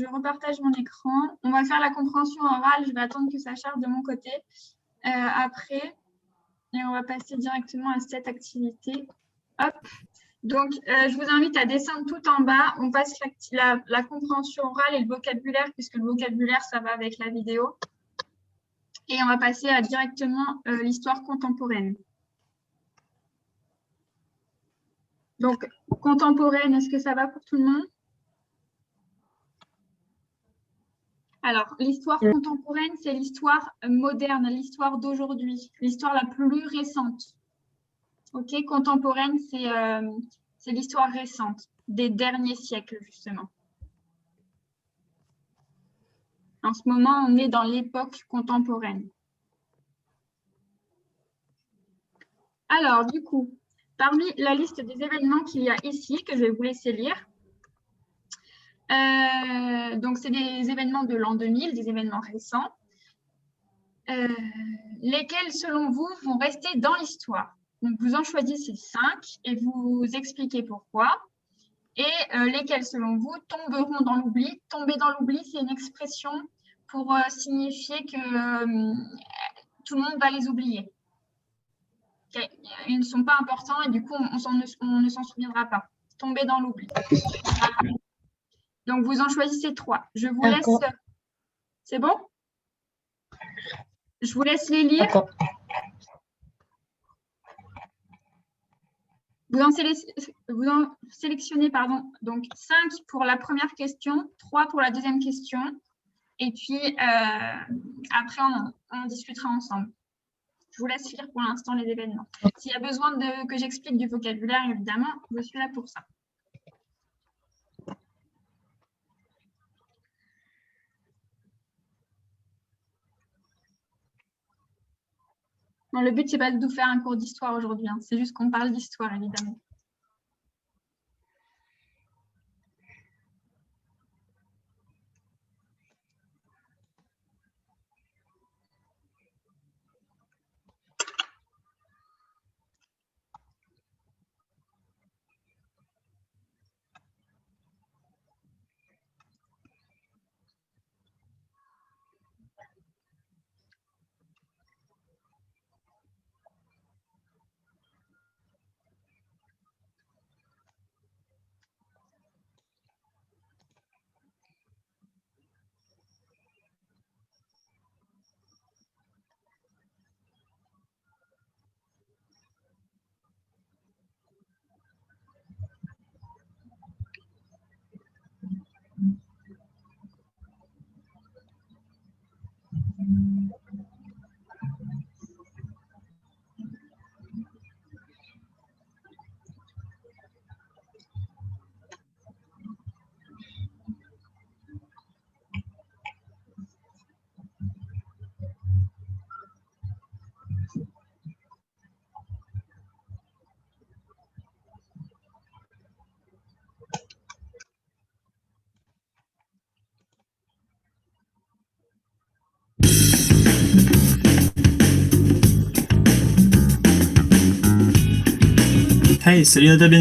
repartage mon écran. On va faire la compréhension orale. Je vais attendre que ça charge de mon côté après. Et on va passer directement à cette activité. Hop. Donc, je vous invite à descendre tout en bas. On passe la compréhension orale et le vocabulaire, puisque le vocabulaire, ça va avec la vidéo. Et on va passer à directement l'histoire contemporaine. Donc, contemporaine, est-ce que ça va pour tout le monde? Alors, l'histoire contemporaine, c'est l'histoire moderne, l'histoire d'aujourd'hui, l'histoire la plus récente. Ok, contemporaine, c'est l'histoire récente, des derniers siècles, justement. En ce moment, on est dans l'époque contemporaine. Alors, du coup, parmi la liste des événements qu'il y a ici, que je vais vous laisser lire, donc c'est des événements de l'an 2000, des événements récents, lesquels, selon vous, vont rester dans l'histoire. Donc, vous en choisissez 5 et vous expliquez pourquoi. Et lesquels, selon vous, tomberont dans l'oubli. Tomber dans l'oubli, c'est une expression pour signifier que tout le monde va les oublier. Okay. Ils ne sont pas importants et du coup, on ne s'en souviendra pas. Tomber dans l'oubli. Donc, vous en choisissez 3. Je vous laisse... C'est bon? Je vous laisse les lire. Vous en sélectionnez donc 5 pour la première question, 3 pour la deuxième question. Et puis, après, on discutera ensemble. Je vous laisse lire pour l'instant les événements. S'il y a besoin que j'explique du vocabulaire, évidemment, je suis là pour ça. Bon, le but, ce n'est pas de vous faire un cours d'histoire aujourd'hui. Hein. C'est juste qu'on parle d'histoire, évidemment. Hey, salut Nota Bene.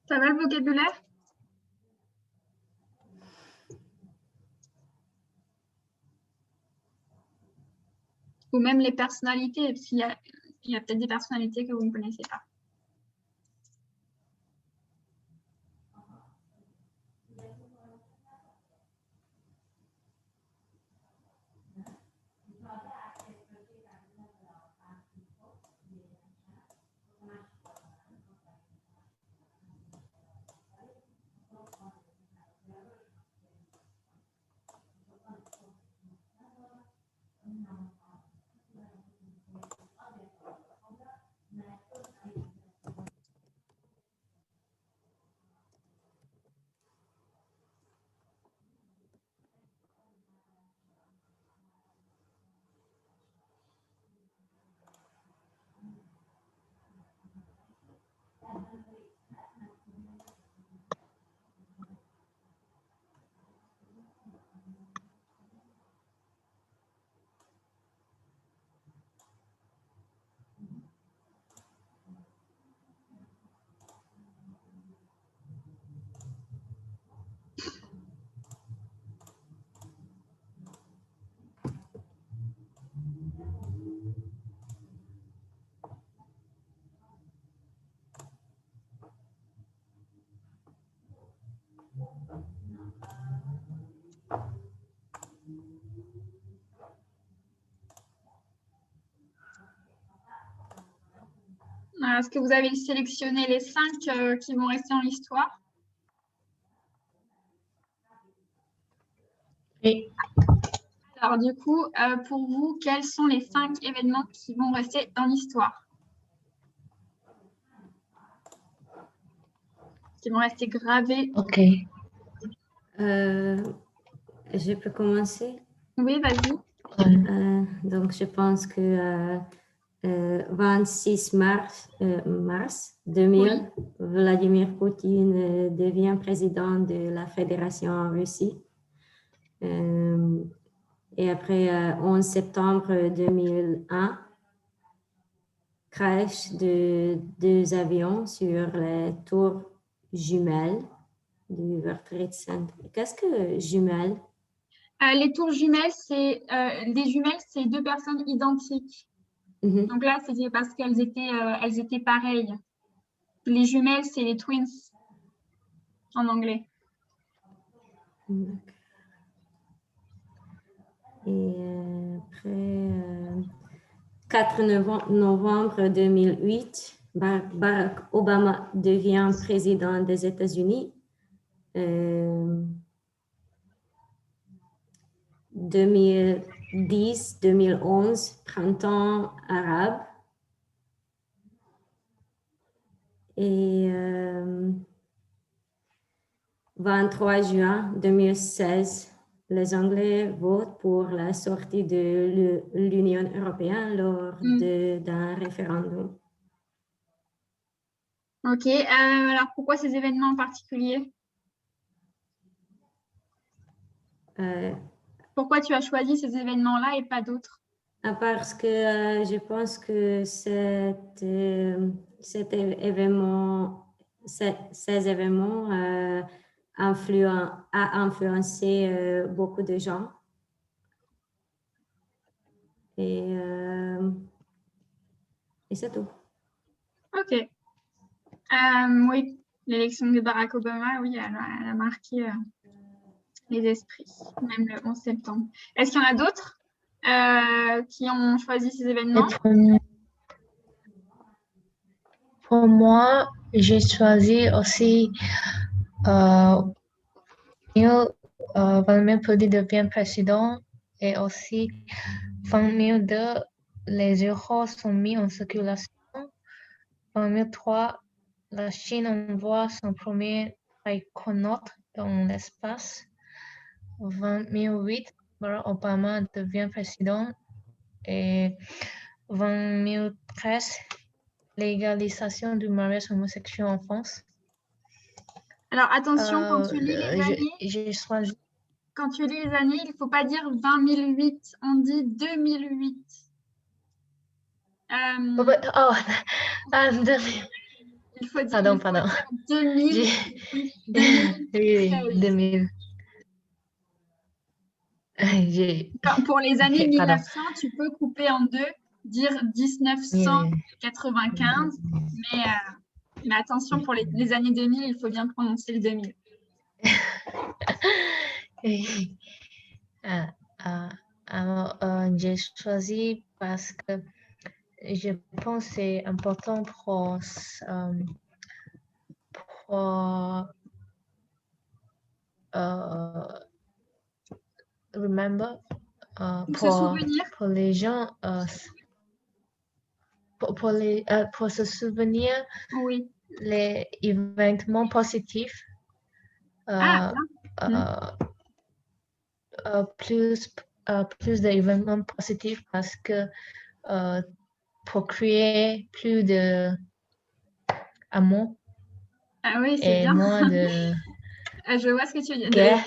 Ça va le vocabulaire? Ou même les personnalités, parce qu'il y a peut-être des personnalités que vous ne connaissez pas. Est-ce que vous avez sélectionné les 5 qui vont rester en l'histoire? Oui. Alors du coup, pour vous, quels sont les 5 événements qui vont rester dans l'histoire? Qui vont rester gravés? Ok. Je peux commencer? Oui, vas-y. Donc, je pense que 26 mars 2000, oui. Vladimir Poutine devient président de la Fédération en Russie. Et après, 11 septembre 2001, crash de deux avions sur les tours jumelles du World Trade Center. Qu'est-ce que jumelles? Les tours jumelles, des jumelles, c'est deux personnes identiques. Donc là, c'était parce qu'elles étaient pareilles. Les jumelles, c'est les twins en anglais. Et après, 4 novembre 2008, Barack Obama devient président des États-Unis. 2010-2011, printemps arabe. Et 23 juin 2016, les Anglais votent pour la sortie de l'Union européenne lors d'un référendum. Ok, alors pourquoi ces événements en particulier? Pourquoi tu as choisi ces événements-là et pas d'autres? Parce que je pense que ces événements a influencé beaucoup de gens. Et c'est tout. Ok. Oui, l'élection de Barack Obama, oui, elle a marqué les esprits, même le 11 septembre. Est-ce qu'il y en a d'autres qui ont choisi ces événements? Pour moi, j'ai choisi aussi Vladimir Poutine devient président et aussi 2002, les euros sont mis en circulation. 2003, la Chine envoie son premier taïkonaute dans l'espace. 2008, Barack Obama devient président et 2013, légalisation du mariage homosexuel en France. Alors attention, quand tu lis les années, quand tu lis les années, il ne faut pas dire 2008, on dit 2008. Il faut dire, pardon. dire 2000. 2000. Pour les années 1900, tu peux couper en deux, dire 1995, mais attention, pour les années 2000, il faut bien prononcer le 2000. Alors, j'ai choisi parce que je pense que c'est important pour remember, pour les gens, pour se souvenir les événements positifs, plus d'événements positifs parce que pour créer plus d'amour. Ah oui, c'est bien. Moins de... Je vois ce que tu veux dire.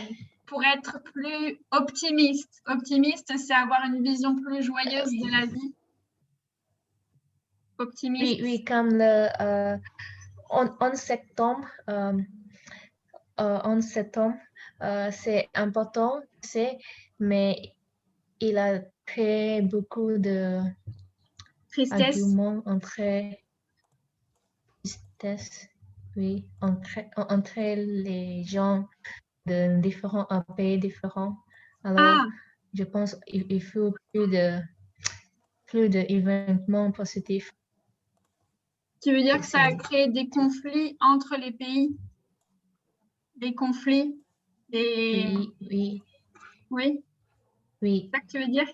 Pour être plus optimiste. Optimiste, c'est avoir une vision plus joyeuse de la vie. Optimiste. Oui, comme le 11 septembre. 11 septembre, c'est important, mais il a créé beaucoup de arguments entre les gens de différents pays différents. Alors, je pense qu'il faut plus d'événements positifs. Tu veux dire que ça a créé des conflits entre les pays? Des conflits? Oui. Oui? Oui. C'est ça que tu veux dire?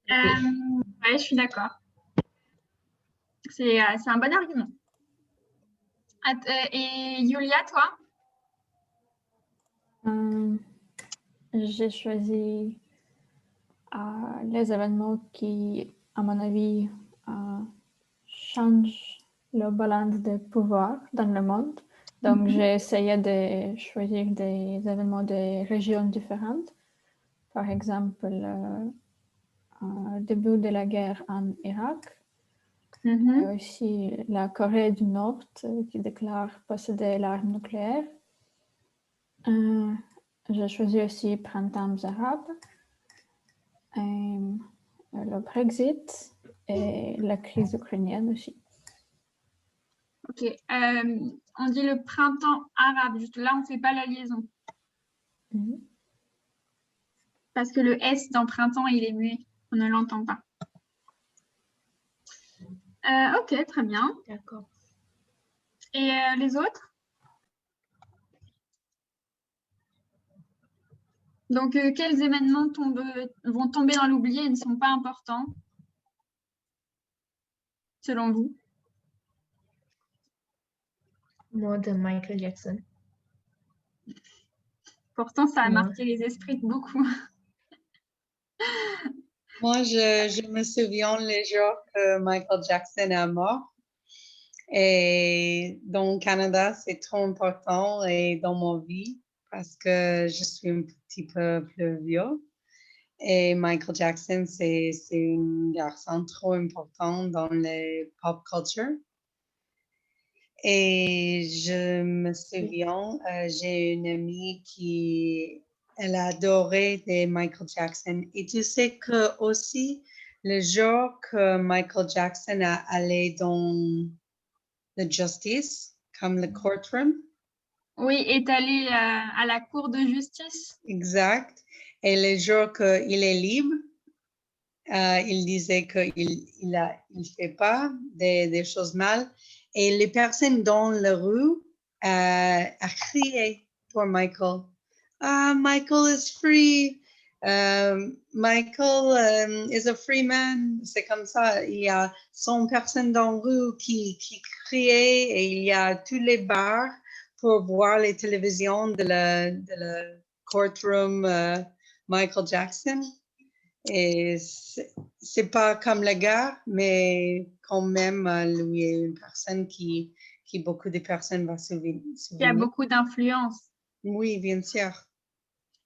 Oui, je suis d'accord. C'est un bon argument. Et Yulia, toi? J'ai choisi les événements qui, à mon avis, changent le balance de pouvoir dans le monde. Donc, j'ai essayé de choisir des événements de régions différentes. Par exemple, le début de la guerre en Irak. Et aussi la Corée du Nord qui déclare posséder l'arme nucléaire. J'ai choisi aussi Printemps arabe, et le Brexit et la crise ukrainienne aussi. Ok, on dit le printemps arabe, juste là on ne fait pas la liaison. Parce que le S dans printemps il est muet, on ne l'entend pas. Ok, très bien. D'accord. Et les autres? Donc, quels événements vont tomber dans l'oubli et ne sont pas importants, selon vous? Mort de Michael Jackson. Pourtant, ça a marqué les esprits de beaucoup. Moi, je me souviens les jours que Michael Jackson est mort. Et dans le Canada, c'est trop important et dans ma vie parce que je suis un petit peu plus vieux. Et Michael Jackson, c'est un garçon trop important dans la pop culture. Et je me souviens, j'ai une amie qui elle adorait des Michael Jackson. Et tu sais que aussi, le jour que Michael Jackson a allé dans la justice, comme le courtroom. Oui, est allé à la cour de justice. Exact. Et le jour qu'il est libre, il disait qu'il il fait pas des choses mal. Et les personnes dans la rue a crié pour Michael. Ah, Michael is free. Michael is a free man. C'est comme ça. Il y a 100 personnes dans la rue qui criaient et il y a tous les bars pour voir les télévisions de la courtroom Michael Jackson. Et c'est pas comme la guerre, mais quand même, lui est une personne qui beaucoup de personnes vont se souvenir. Il y a beaucoup d'influence. Oui, bien sûr.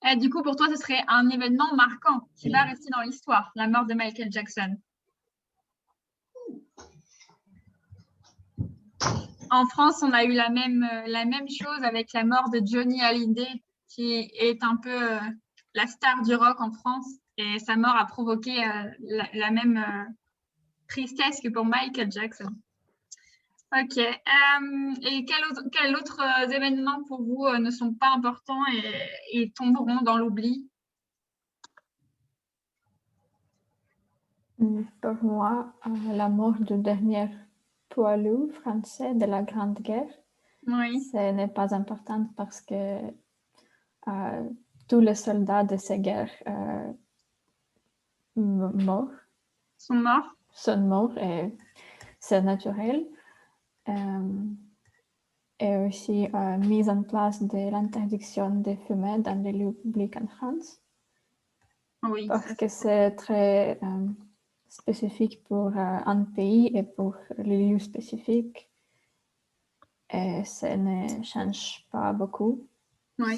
Et du coup, pour toi, ce serait un événement marquant qui va rester dans l'histoire, la mort de Michael Jackson. En France, on a eu la même chose avec la mort de Johnny Hallyday, qui est un peu la star du rock en France. Et sa mort a provoqué la même tristesse que pour Michael Jackson. Ok. Et quels autres événements pour vous ne sont pas importants et tomberont dans l'oubli? Pour moi, la mort du dernier poids lourd français de la Grande Guerre, ce n'est pas important parce que tous les soldats de ces guerres sont morts et c'est naturel. Et aussi mise en place de l'interdiction de fumer dans les lieux publics en France. Oui, parce que c'est très spécifique pour un pays et pour les lieux spécifiques. Et ça ne change pas beaucoup.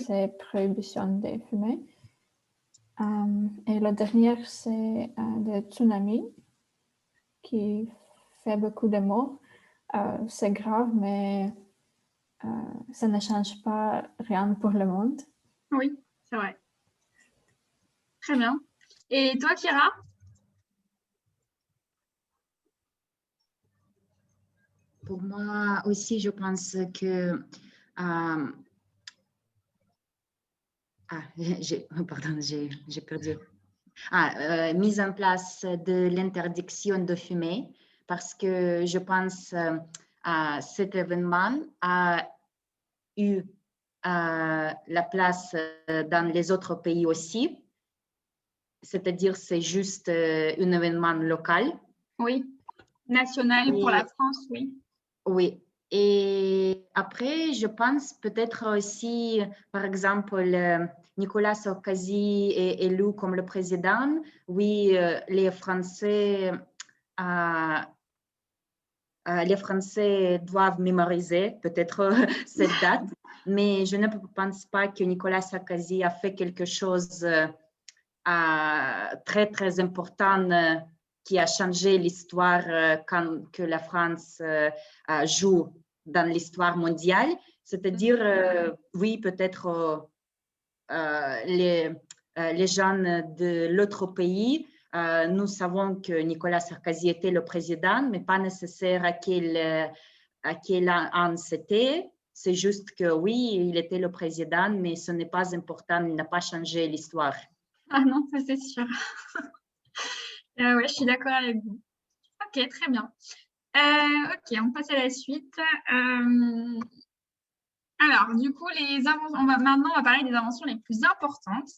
C'est prohibition de fumer. Et le dernier, c'est le tsunami qui fait beaucoup de morts. C'est grave, mais ça ne change pas rien pour le monde. Oui, c'est vrai. Très bien. Et toi, Kira? Pour moi aussi, je pense que pardon, j'ai perdu. Mise en place de l'interdiction de fumer, parce que je pense cet événement a eu la place dans les autres pays aussi. C'est-à-dire c'est juste un événement local. Oui, national pour la France, oui. Oui. Et après, je pense peut-être aussi, par exemple, Nicolas Sarkozy est élu comme le président. Oui, les Français les Français doivent mémoriser peut-être cette date, mais je ne pense pas que Nicolas Sarkozy a fait quelque chose très, très important qui a changé l'histoire quand que la France joue dans l'histoire mondiale. C'est-à-dire, oui, peut-être les gens de l'autre pays, nous savons que Nicolas Sarkozy était le président, mais pas nécessaire à quel an c'était. C'est juste que oui, il était le président, mais ce n'est pas important, il n'a pas changé l'histoire. Ah non, ça c'est sûr. Ouais, je suis d'accord avec vous. Ok, très bien. Ok, on passe à la suite. Alors, du coup, maintenant, on va parler des inventions les plus importantes.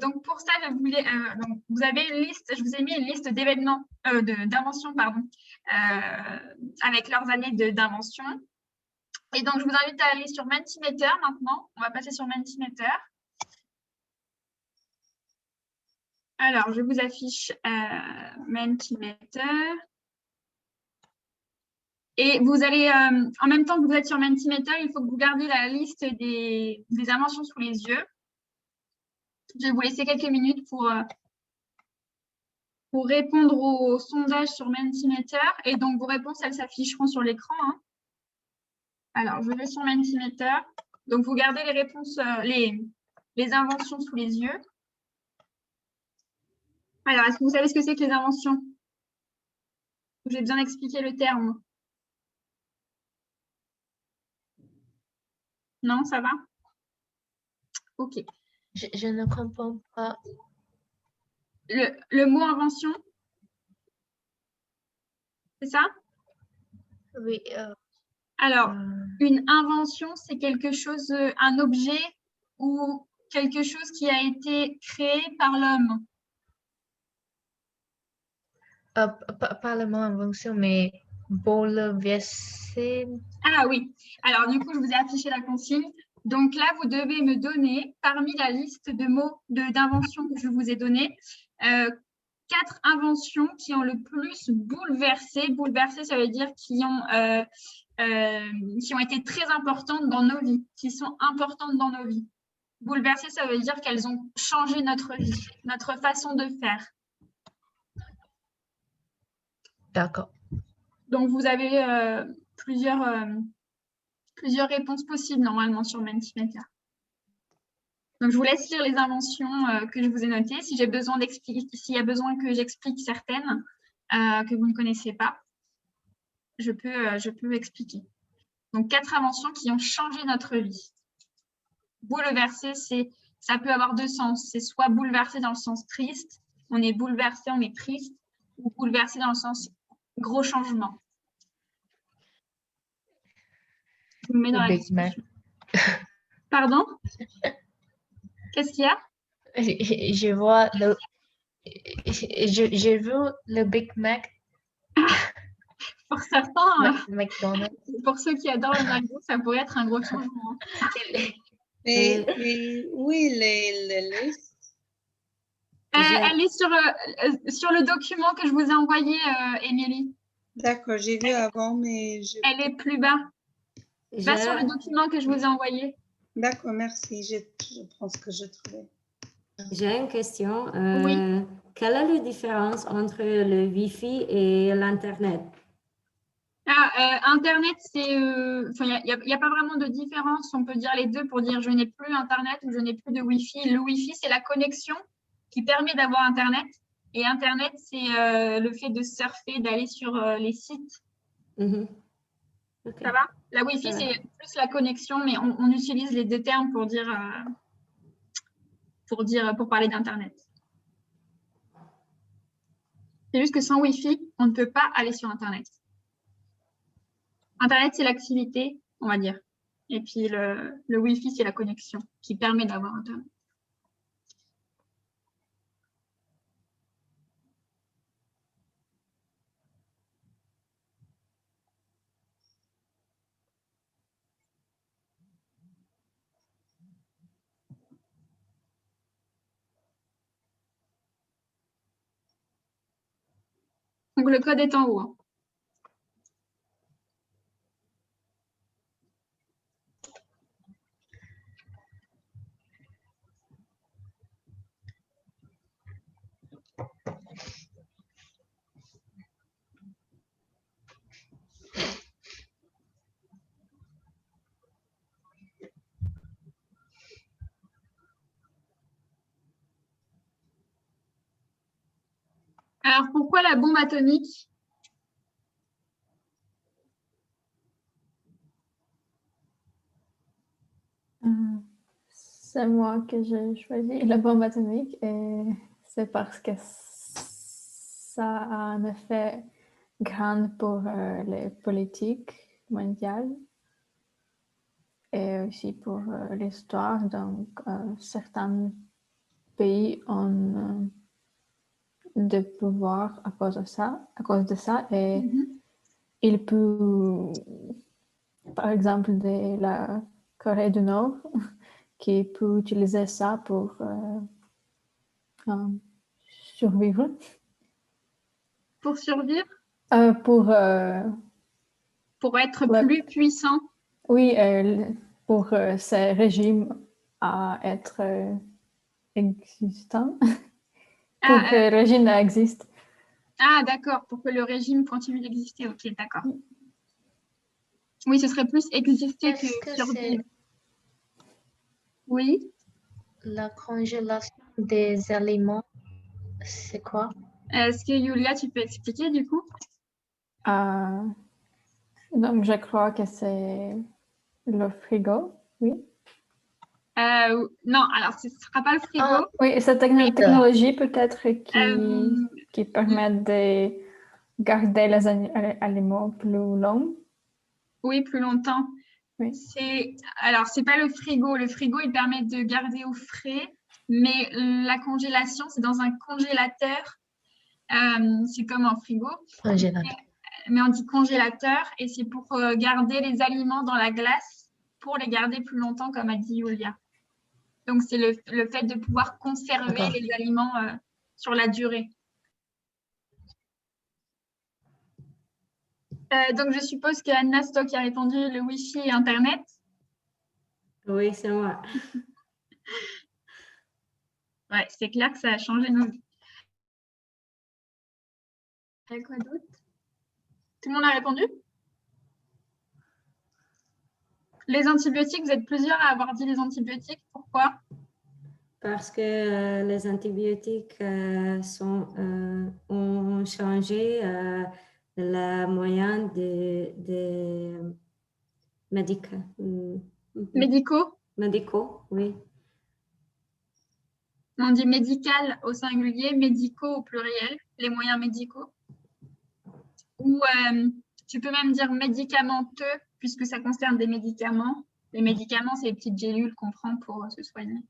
Donc, pour ça, donc, vous avez une liste, je vous ai mis une liste d'événements, d'inventions, pardon, avec leurs années d'invention. Et donc, je vous invite à aller sur Mentimeter maintenant. On va passer sur Mentimeter. Alors, je vous affiche Mentimeter. Et vous allez, en même temps que vous êtes sur Mentimeter, il faut que vous gardiez la liste des inventions sous les yeux. Je vais vous laisser quelques minutes pour répondre au sondage sur Mentimeter. Et donc, vos réponses, elles s'afficheront sur l'écran. Hein. Alors, je vais sur Mentimeter. Donc, vous gardez les réponses, les inventions sous les yeux. Alors, est-ce que vous savez ce que c'est que les inventions? J'ai besoin d'expliquer le terme. Non, ça va? Ok. Je ne comprends pas. Le mot invention, c'est ça? Oui. Alors, une invention, c'est quelque chose, un objet ou quelque chose qui a été créé par l'homme. Pas le mot invention, mais bouleverser. Ah oui. Alors, du coup, je vous ai affiché la consigne. Donc là, vous devez me donner, parmi la liste de mots d'inventions que je vous ai donné, 4 inventions qui ont le plus bouleversé. Bouleversé, ça veut dire qui ont été très importantes dans nos vies, qui sont importantes dans nos vies. Bouleversé, ça veut dire qu'elles ont changé notre vie, notre façon de faire. D'accord. Donc, vous avez plusieurs réponses possibles normalement sur Mentimeter. Donc, je vous laisse lire les inventions que je vous ai notées. Si j'ai besoin s'il y a besoin que j'explique certaines que vous ne connaissez pas, je peux expliquer. Donc, 4 inventions qui ont changé notre vie. Bouleversé, ça peut avoir 2 sens. C'est soit bouleversé dans le sens triste, on est bouleversé, on est triste, ou bouleversé dans le sens gros changement. Je vous mets dans la discussion. Pardon? Qu'est-ce qu'il y a? Je vois j'ai vu le Big Mac. Pour certains, McDonald's. pour ceux qui adorent le McDo, ça pourrait être un gros changement. Mais oui, les listes. Elle est sur le document que je vous ai envoyé, Émilie. D'accord, j'ai vu avant, mais elle est plus bas. Va sur le document que je vous ai envoyé. D'accord, merci. Je pense que j'ai trouvé. J'ai une question. Oui. Quelle est la différence entre le Wi-Fi et l'Internet? Internet, c'est, il n'y a pas vraiment de différence. On peut dire les deux pour dire je n'ai plus Internet ou je n'ai plus de Wi-Fi. Le Wi-Fi, c'est la connexion qui permet d'avoir Internet. Et Internet, c'est le fait de surfer, d'aller sur les sites. Okay. Ça va? La Wi-Fi, c'est plus la connexion, mais on utilise les deux termes pour parler d'Internet. C'est juste que sans Wi-Fi, on ne peut pas aller sur Internet. Internet, c'est l'activité, on va dire. Et puis, le Wi-Fi, c'est la connexion qui permet d'avoir Internet. Donc, le code est en haut. Alors, pourquoi la bombe atomique? C'est moi que j'ai choisi la bombe atomique et c'est parce que ça a un effet grand pour les politiques mondiales et aussi pour l'histoire. Donc, certains pays ont de pouvoir à cause de ça et il peut, par exemple, de la Corée du Nord, qui peut utiliser ça pour survivre. Pour survivre? Pour être plus puissant. Oui, pour ces régimes à être existants. Pour que le régime existe. Ah, d'accord, pour que le régime continue d'exister. Ok, d'accord. Oui, ce serait plus exister que survivre. Oui. La congélation des aliments, c'est quoi? Est-ce que Yulia, tu peux expliquer du coup? Donc, je crois que c'est le frigo, oui. Non, alors ce ne sera pas le frigo. Oui, cette technologie peut-être qui permet de garder les aliments plus longs. Oui, plus longtemps. Oui. Alors, c'est pas le frigo. Le frigo, il permet de garder au frais, mais la congélation, c'est dans un congélateur. C'est comme un frigo. Mais on dit congélateur et c'est pour garder les aliments dans la glace, pour les garder plus longtemps, comme a dit Yulia. Donc, c'est le fait de pouvoir conserver les aliments sur la durée. Donc, je suppose que Anna Stock a répondu le Wi-Fi et Internet. Oui, c'est moi. Ouais, c'est clair que ça a changé nos vies. Il y a quoi d'autre? Tout le monde a répondu? Les antibiotiques, vous êtes plusieurs à avoir dit les antibiotiques. Pourquoi? Parce que les antibiotiques ont changé la moyenne des médicaux. Médicaux, oui. On dit médical au singulier, médicaux au pluriel, les moyens médicaux. Ou tu peux même dire médicamenteux, puisque ça concerne des médicaments. Les médicaments, c'est les petites gélules qu'on prend pour se soigner.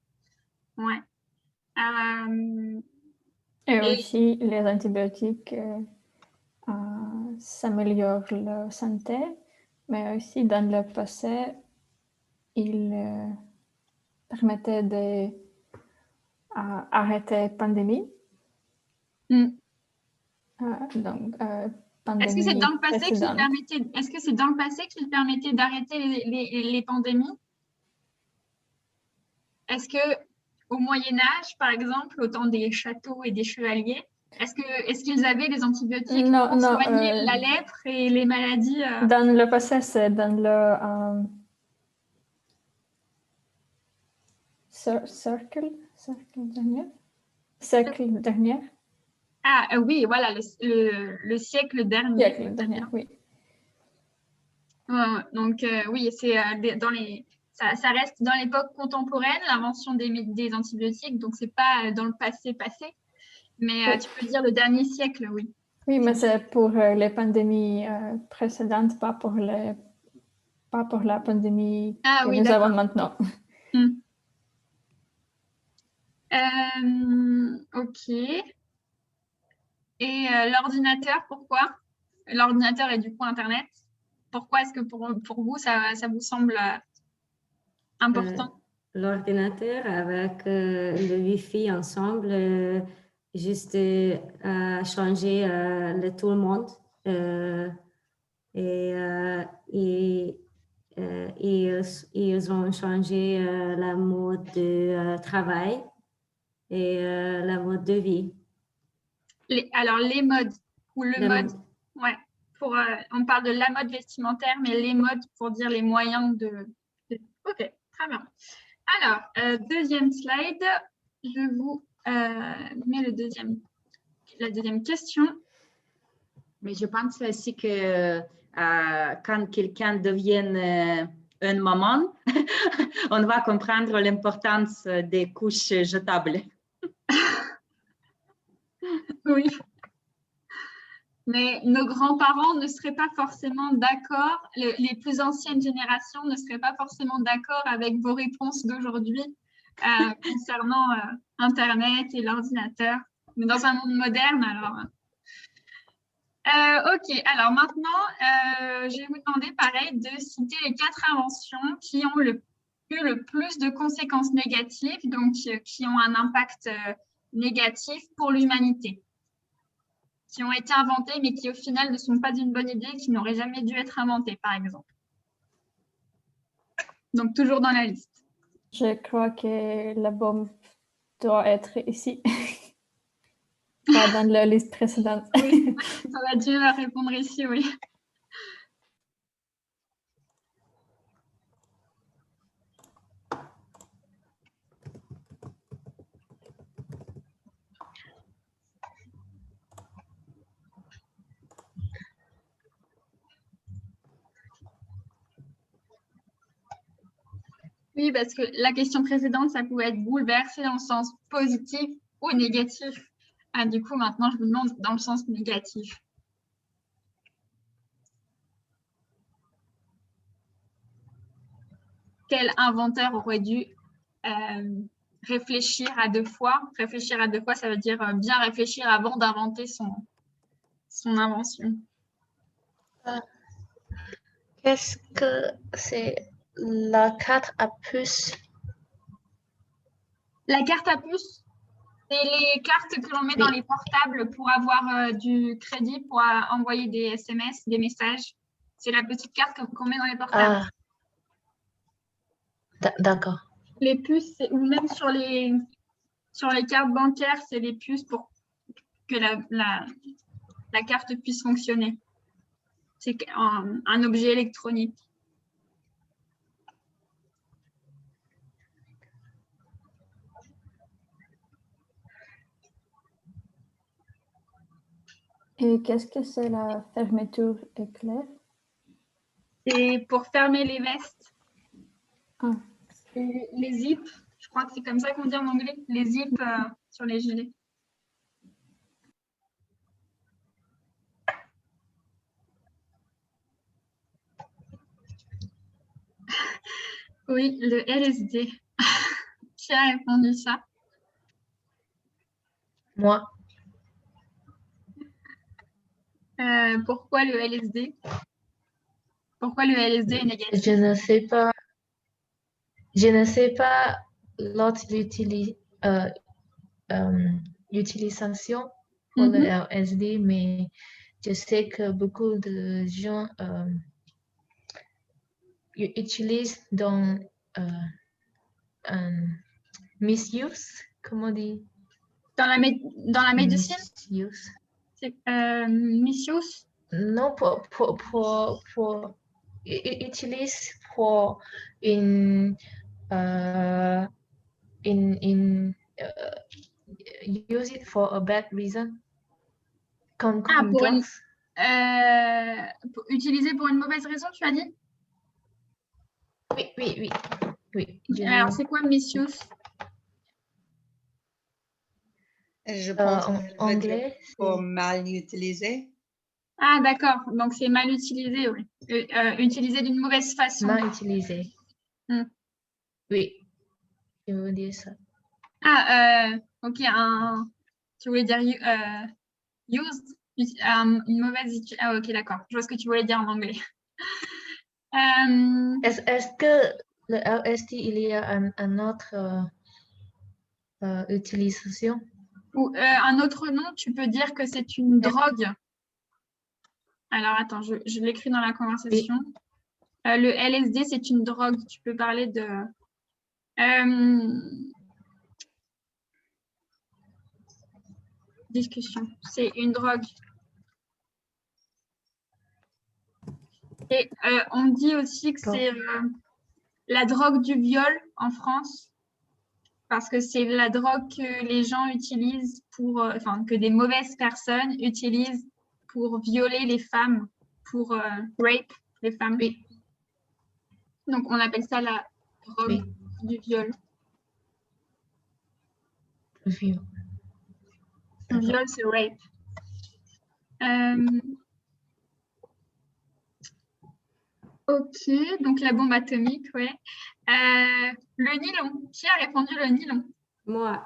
Ouais. Et aussi, les antibiotiques s'améliorent la santé, mais aussi dans le passé, ils permettaient d'arrêter la pandémie. Donc, est-ce que c'est dans le passé qu'il permettait, est-ce que c'est dans le passé qu'il permettait d'arrêter les pandémies? Est-ce que au Moyen Âge, par exemple, au temps des châteaux et des chevaliers, est-ce qu'ils avaient des antibiotiques pour soigner la lèpre et les maladies? Dans le passé, c'est dans le siècle dernier. Ah oui, voilà, le siècle dernier. Siècle dernier, oui. Donc oui, c'est ça reste dans l'époque contemporaine, l'invention des antibiotiques, donc c'est pas dans le passé, mais tu peux dire le dernier siècle, oui. Oui, mais c'est pour les pandémies précédentes, pas pour la pandémie que nous avons maintenant. Ok. Et l'ordinateur, pourquoi? L'ordinateur et du coup Internet. Pourquoi est-ce que pour vous, ça vous semble important? L'ordinateur avec le Wi-Fi ensemble, juste à changer tout le monde. Ils ont changé la mode de travail et la mode de vie. Alors, les modes ou le mode. Ouais. On parle de la mode vestimentaire, mais les modes pour dire les moyens de... Ok, très bien. Alors, deuxième slide. Je vous mets le deuxième la deuxième question. Mais je pense aussi que quand quelqu'un devient une maman, on va comprendre l'importance des couches jetables. Oui. Mais nos grands-parents ne seraient pas forcément d'accord, les plus anciennes générations ne seraient pas forcément d'accord avec vos réponses d'aujourd'hui concernant Internet et l'ordinateur. Mais dans un monde moderne, alors... ok, alors maintenant, je vais vous demander, pareil, de citer les 4 inventions qui ont eu le plus de conséquences négatives, donc qui ont un impact négatif pour l'humanité, qui ont été inventées, mais qui au final ne sont pas d'une bonne idée, qui n'auraient jamais dû être inventées, par exemple. Donc, toujours dans la liste. Je crois que la bombe doit être ici. Pas dans la liste précédente. Oui, ça va dû répondre ici, oui. Oui, parce que la question précédente, ça pouvait être bouleversé dans le sens positif ou négatif. Ah, du coup, maintenant, je vous demande dans le sens négatif. Quel inventeur aurait dû réfléchir à 2 fois? Réfléchir à 2 fois, ça veut dire bien réfléchir avant d'inventer son invention. Qu'est-ce que c'est la carte à puce? La carte à puce, c'est les cartes que l'on met dans les portables pour avoir du crédit, pour envoyer des SMS, des messages. C'est la petite carte qu'on met dans les portables. D'accord. Les puces, ou même sur les cartes bancaires, c'est les puces pour que la carte puisse fonctionner. C'est un objet électronique. Et qu'est-ce que c'est la fermeture éclair? C'est pour fermer les vestes. Ah. Et les zips, je crois que c'est comme ça qu'on dit en anglais, les zips sur les gilets. Oui, le LSD. Qui a répondu ça? Moi. Pourquoi le LSD? Pourquoi le LSD est négatif? Je ne sais pas. Je ne sais pas l'autre utilisation pour le LSD, mais je sais que beaucoup de gens utilisent dans misuse, comment on dit? Dans la médecine? Misuse. Misuse? Non, utilise pour use it for a bad reason. Comme drugs. Utiliser pour une mauvaise raison, tu as dit? Oui. Alors, c'est quoi misuse? Je pense en anglais, pour mal utiliser. Ah, d'accord. Donc, c'est mal utilisé, oui. Utilisé d'une mauvaise façon. Mal utilisé. Oui, je veux dire ça. Ah, ok. Tu voulais dire used? Une mauvaise... Ah, ok, d'accord. Je vois ce que tu voulais dire en anglais. Est-ce que le LSD, il y a un autre utilisation? Ou un autre nom, tu peux dire que c'est une drogue. Alors, attends, je l'écris dans la conversation. Oui. Le LSD, c'est une drogue. Tu peux parler de... discussion. C'est une drogue. Et on dit aussi que c'est la drogue du viol en France. parce que c'est la drogue que les gens utilisent pour, enfin, que des mauvaises personnes utilisent pour violer les femmes, pour rape les femmes. Oui. Donc, on appelle ça la drogue du viol. Viol. Le viol, c'est rape. Ok, donc la bombe atomique, ouais. Le nylon. Qui a répondu le nylon? Moi.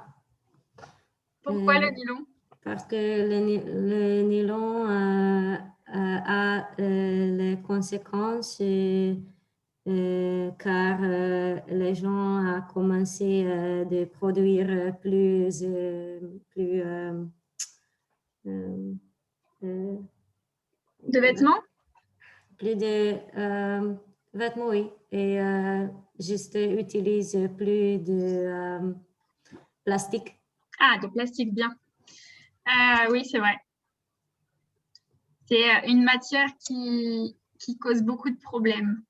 Pourquoi le nylon? Parce que le nylon a les conséquences car les gens ont commencé de produire plus de vêtements? Plus de vêtements, oui. Et juste utilise plus de plastique. Ah, de plastique, bien. Oui, c'est vrai. C'est une matière qui cause beaucoup de problèmes.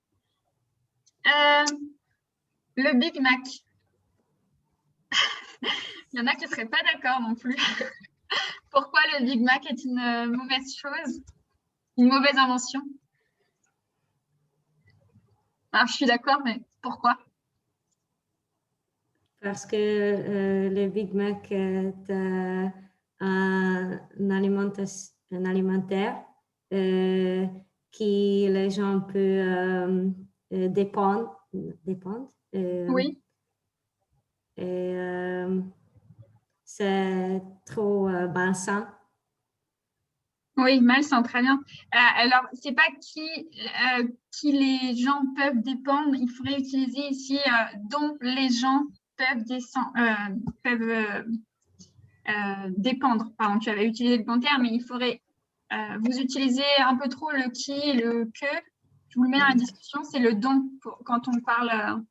Le Big Mac. Il y en a qui ne seraient pas d'accord non plus. Pourquoi le Big Mac est une mauvaise chose? Une mauvaise invention? Alors, je suis d'accord, mais pourquoi? Parce que le Big Mac est un alimentaire qui les gens peuvent dépendre. Oui. Et c'est trop malsain. Oui, malsain, très bien. Alors, c'est pas qui les gens peuvent dépendre. Il faudrait utiliser ici dont les gens peuvent dépendre. Pardon, tu avais utilisé le bon terme, mais il faudrait vous utiliser un peu trop le qui et le que. Je vous le mets dans la discussion, c'est le dont quand on parle.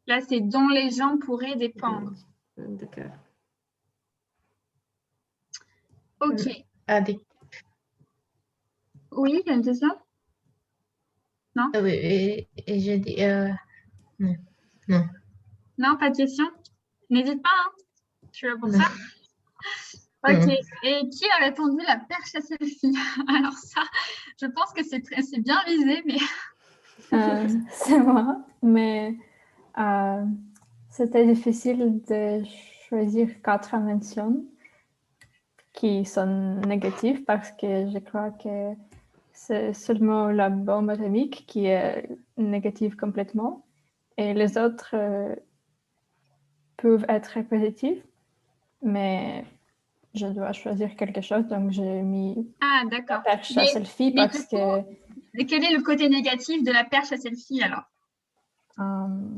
Là, c'est dont les gens pourraient dépendre. D'accord. Ok. Addict. Oui, c'est ça? Non? Oui, et j'ai dit non. Non. Non, pas de question? N'hésite pas, hein. Je suis là pour Non. ça. Ok. Non. Et qui a répondu la perche à selfie? Alors ça, je pense que c'est bien visé, mais... C'est moi, mais c'était difficile de choisir 4 inventions qui sont négatives parce que je crois que c'est seulement la bombe atomique qui est négative complètement et les autres peuvent être positifs, mais je dois choisir quelque chose, donc j'ai mis d'accord. la perche à selfie mais parce du coup, quel est le côté négatif de la perche à selfie alors?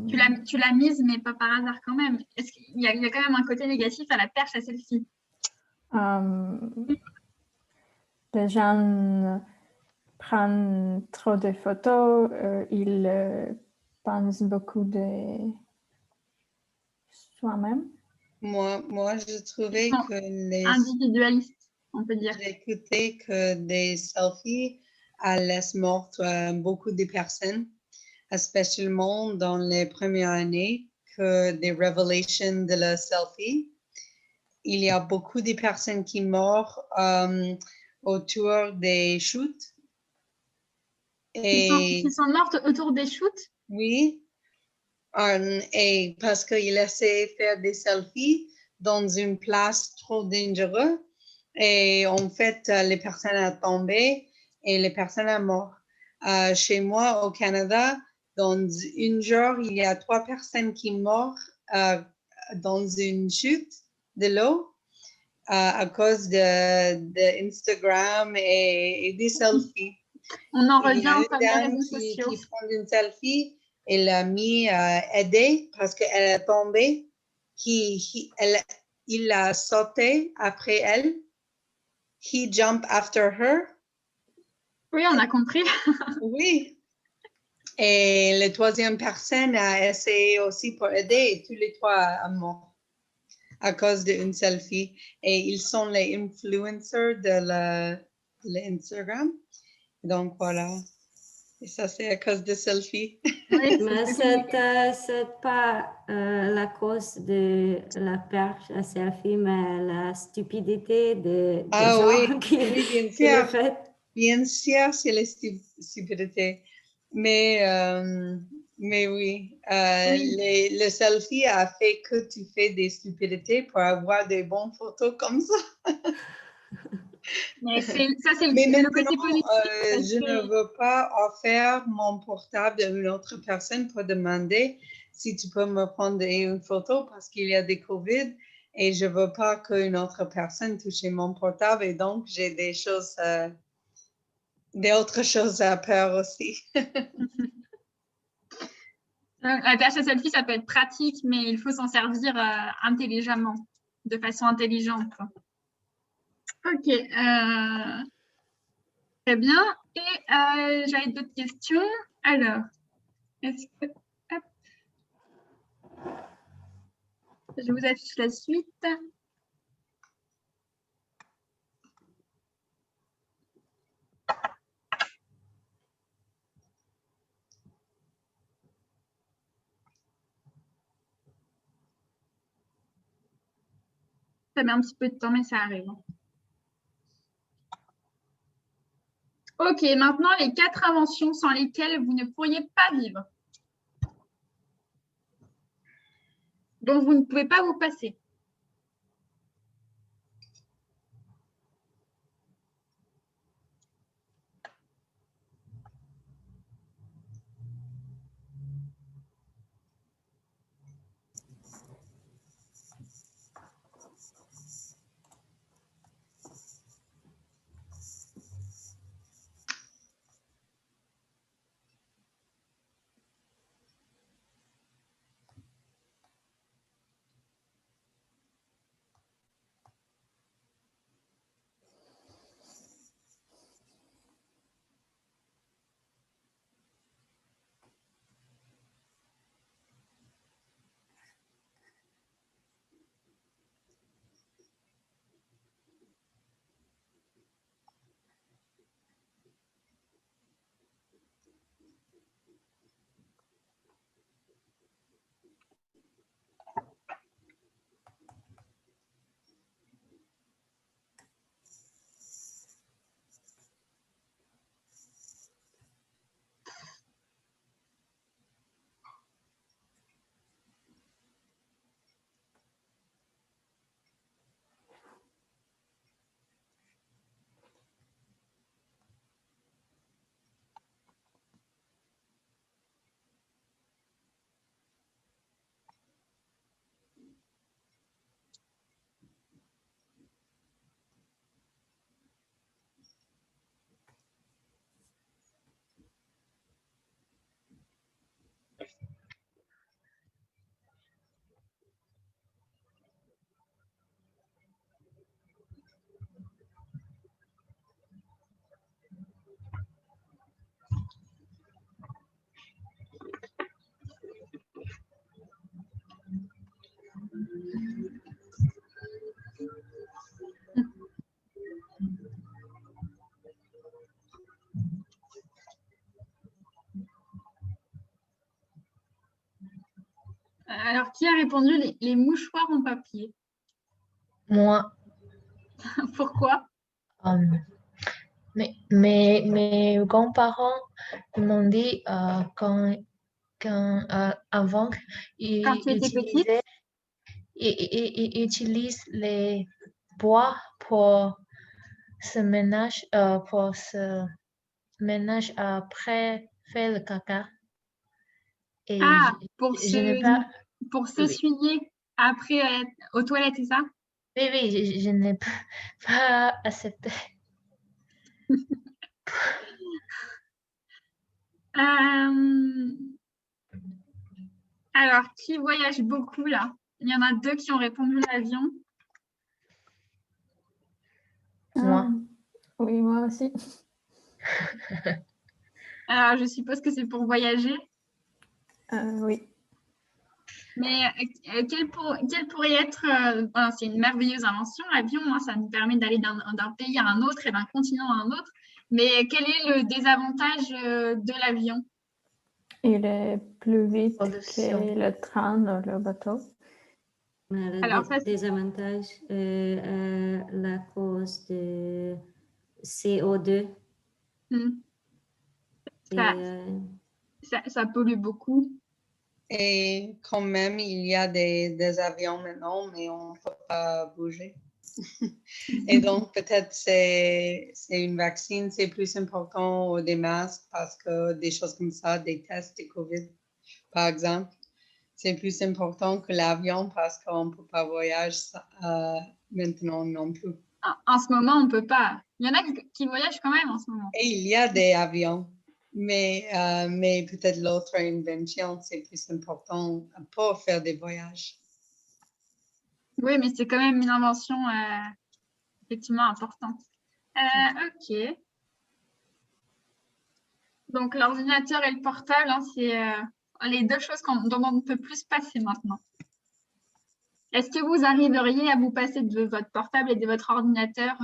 Tu l'as mise, mais pas par hasard quand même. Est-ce qu'il y a quand même un côté négatif à la perche à selfie? Les gens prennent trop de photos, ils pensent beaucoup de soi-même. Moi, je trouvais que individualistes, on peut dire. J'ai écouté que des selfies laissent morte beaucoup de personnes, spécialement dans les premières années, que des révélations de la selfie. Il y a beaucoup de personnes qui meurent autour des shoots. Qui sont mortes autour des shoots? Oui, et parce qu'ils essaient de faire des selfies dans une place trop dangereuse. Et en fait, les personnes ont tombé et les personnes sont mortes. Chez moi, au Canada, dans une jour, il y a 3 personnes qui meurent dans une chute de l'eau à cause de Instagram et des selfies. On en revient aux aux réseaux sociaux. Qui prend une selfie, elle a mis aidé parce qu'elle est tombée. Il a sauté après elle. He jumped after her. Oui, on a compris. Oui. Et la troisième personne a essayé aussi pour aider et tous les 3 sont morts à cause d'une selfie. Et ils sont les influencers de l'Instagram. Donc, voilà. Et ça, c'est à cause de selfie. Oui, Mais c'est pas la cause de la perche à selfie, mais la stupidité des gens Oui, qui, oui, bien qui le sûr. fait. Bien sûr, c'est la stupidité. Mais oui, le selfie a fait que tu fais des stupidités pour avoir des bonnes photos comme ça. Mais ça, c'est Mais le côté maintenant, positif. je ne veux pas offrir mon portable à une autre personne pour demander si tu peux me prendre une photo parce qu'il y a des COVID et je ne veux pas qu'une autre personne touche mon portable et donc j'ai d'autres choses à faire aussi. La perche à selfie, ça peut être pratique, mais il faut s'en servir intelligemment, de façon intelligente, quoi. Ok, très bien. Et j'avais d'autres questions. Alors, est-ce que... hop. Je vous affiche la suite. Ça met un petit peu de temps, mais ça arrive. Ok, maintenant les 4 inventions sans lesquelles vous ne pourriez pas vivre. Dont vous ne pouvez pas vous passer. Alors, qui a répondu les mouchoirs en papier? Moi, Pourquoi? mes grands-parents m'ont dit avant Quand ils tu étais petite? utilisent les bois pour se ménage après faire le caca. Et Ah, je n'ai pas. pour s'essuyer après aux toilettes, c'est ça? Oui, je n'ai pas accepté. Alors, qui voyage beaucoup là? Il y en a 2 qui ont répondu l'avion. Moi. Oui, moi aussi. Alors, je suppose que c'est pour voyager. Oui. Mais quelle pourrait être... c'est une merveilleuse invention, l'avion, hein, ça nous permet d'aller d'un pays à un autre et d'un continent à un autre. Mais quel est le désavantage de l'avion? Il est plus vite Pollution. que le train ou le bateau. Mais le Alors, ça, désavantage, la cause de CO2. hmm, Et, ça pollue beaucoup. Et quand même, il y a des avions maintenant, mais on ne peut pas bouger. Et donc, peut-être c'est une vaccine, c'est plus important ou des masques parce que des choses comme ça, des tests de COVID, par exemple, c'est plus important que l'avion parce qu'on ne peut pas voyager maintenant non plus. En ce moment, on ne peut pas. Il y en a qui voyagent quand même en ce moment. Et il y a des avions, mais peut-être l'autre invention, c'est plus important pour faire des voyages. Oui, mais c'est quand même une invention effectivement importante. OK. Donc, l'ordinateur et le portable, hein, c'est les deux choses dont on ne peut plus se passer maintenant. Est-ce que vous arriveriez à vous passer de votre portable et de votre ordinateur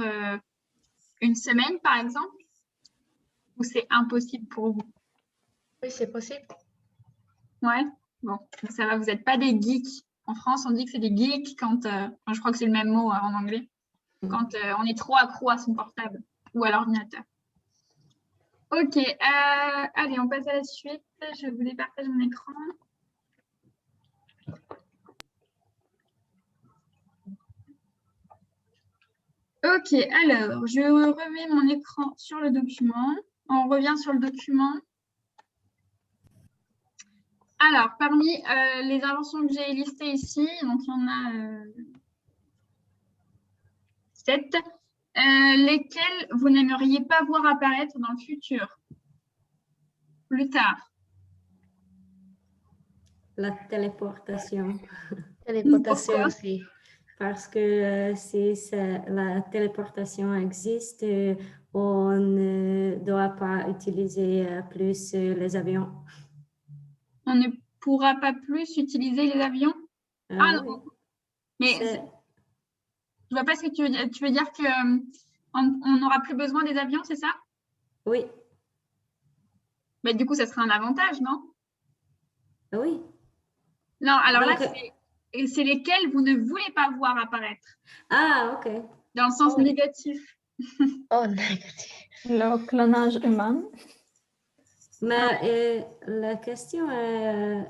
une semaine, par exemple? Ou c'est impossible pour vous? Oui, c'est possible. Ouais. Bon, ça va, vous n'êtes pas des geeks. En France, on dit que c'est des geeks quand, je crois que c'est le même mot en anglais, quand on est trop accro à son portable ou à l'ordinateur. Ok, allez, on passe à la suite. Je vous départage mon écran. Ok, alors, je remets mon écran sur le document. On revient sur le document. Alors, parmi les inventions que j'ai listées ici, donc il y en a 7, lesquelles vous n'aimeriez pas voir apparaître dans le futur, plus tard? la téléportation. Téléportation Pourquoi? aussi. Parce que si la téléportation existe, on ne doit pas utiliser plus les avions. On ne pourra pas plus utiliser les avions? Ah non, mais je ne vois pas ce que tu veux dire. Tu veux dire qu'on n'aura plus besoin des avions, c'est ça? Oui. Mais du coup, ça serait un avantage, non? Oui. Non, alors donc, là, c'est lesquels vous ne voulez pas voir apparaître. Ah, ok. Dans le sens négatif. Oh, négatif. Le clonage humain. Mais la question est,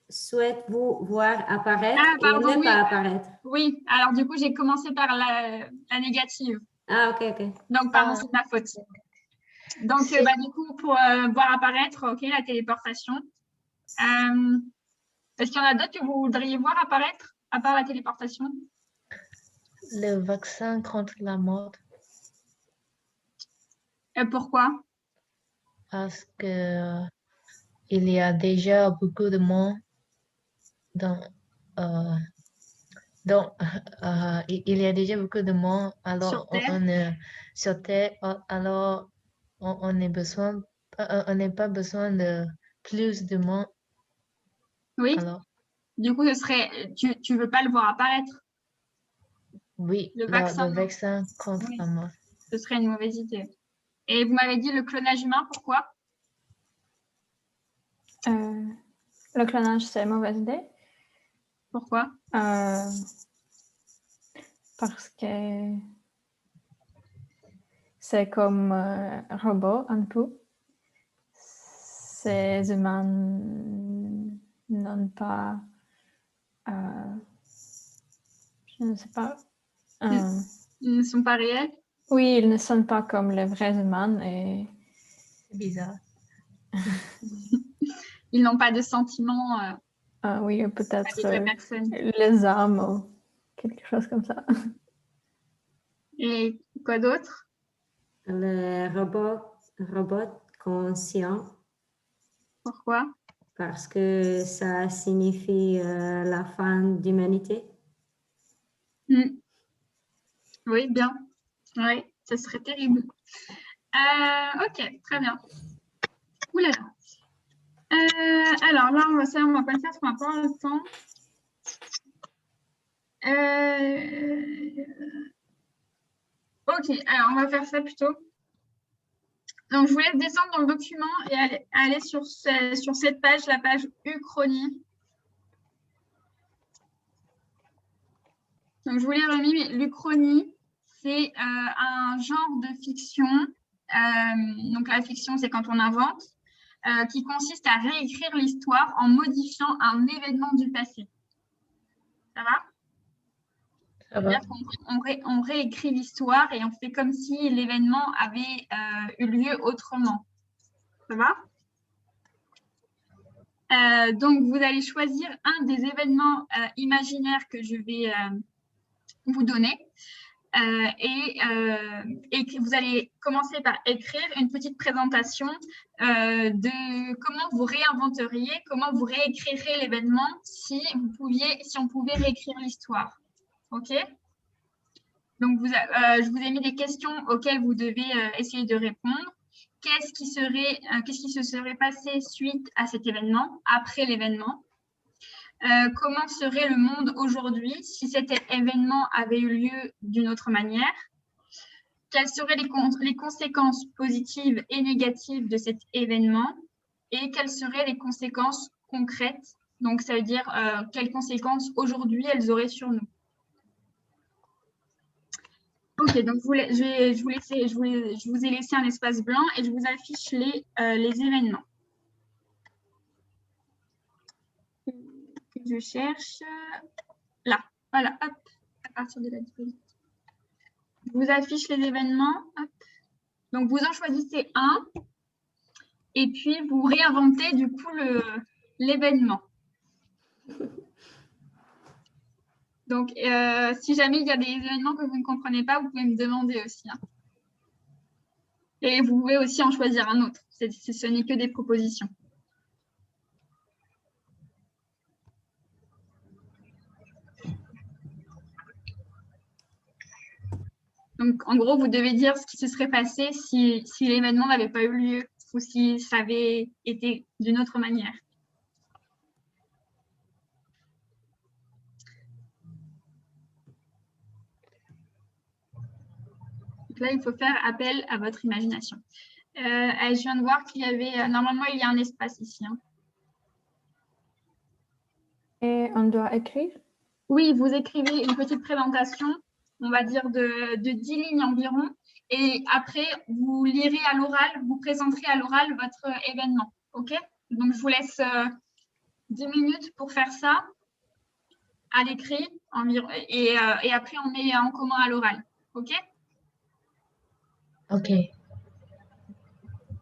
souhaitez-vous voir apparaître et pardon, ne oui. pas apparaître? Oui, alors du coup, j'ai commencé par la négative. Ah, ok. Donc, pardon, c'est ma faute. Donc, du coup, pour voir apparaître, ok, la téléportation. Est-ce qu'il y en a d'autres que vous voudriez voir apparaître, à part la téléportation? Le vaccin contre la mort. Et pourquoi? Parce que il y a déjà beaucoup de monde il y a déjà beaucoup de monde, alors Sur Terre. sur Terre, alors on n'a pas besoin de plus de monde. Oui. Alors, du coup, ce serait, tu veux pas le voir apparaître? oui, le vaccin contre la mort. Ce serait une mauvaise idée. Et vous m'avez dit le clonage humain, pourquoi? Le clonage, c'est une mauvaise idée. Pourquoi? Parce que c'est comme un robot un peu. Ces humains n'ont pas, je ne sais pas. Ils ne sont pas réels? Oui, ils ne sont pas comme les vrais humains et C'est bizarre. Ils n'ont pas de sentiments. oui, peut-être des vraies personnes. les âmes ou quelque chose comme ça. Et quoi d'autre? Le robot conscient. Pourquoi? Parce que ça signifie la fin d'humanité. Oui, bien. Oui, ce serait terrible. Ok, très bien. Ouh là là. Alors là, on va pas le faire parce qu'on n'a pas le temps. Ok, alors on va faire ça plutôt. Donc, je vous laisse descendre dans le document et aller sur cette page, la page Uchronie. Donc, je vous l'ai remis, mais l'Uchronie, c'est un genre de fiction. Donc, la fiction, c'est quand on invente, qui consiste à réécrire l'histoire en modifiant un événement du passé. Ça va? Ça va. On réécrit l'histoire et on fait comme si l'événement avait eu lieu autrement. Ça va? Donc, vous allez choisir un des événements imaginaires que je vais vous donner. Et vous allez commencer par écrire une petite présentation de comment vous réinventeriez, comment vous réécrirez l'événement si on pouvait réécrire l'histoire. OK? Donc, je vous ai mis des questions auxquelles vous devez essayer de répondre. Qu'est-ce qui se serait passé suite à cet événement, après l'événement? Comment serait le monde aujourd'hui si cet événement avait eu lieu d'une autre manière? Quelles seraient les conséquences positives et négatives de cet événement? Et quelles seraient les conséquences concrètes? Donc, ça veut dire quelles conséquences aujourd'hui elles auraient sur nous. Ok, donc je vous ai laissé un espace blanc et je vous affiche les événements. Je cherche là, voilà, hop, à partir de la diapositive. Je vous affiche les événements, hop. Donc vous en choisissez un et puis vous réinventez du coup l'événement. Donc si jamais il y a des événements que vous ne comprenez pas, vous pouvez me demander aussi. Hein. Et vous pouvez aussi en choisir un autre. Ce n'est que des propositions. Donc, en gros, vous devez dire ce qui se serait passé si l'événement n'avait pas eu lieu ou si ça avait été d'une autre manière. Donc là, il faut faire appel à votre imagination. Je viens de voir qu'il y avait... normalement, il y a un espace ici. Hein. Et on doit écrire? Oui, vous écrivez une petite présentation, on va dire de 10 lignes environ. Et après, vous lirez à l'oral, vous présenterez à l'oral votre événement. OK? Donc, je vous laisse 10 minutes pour faire ça à l'écrit et après, on met en commun à l'oral. OK? OK.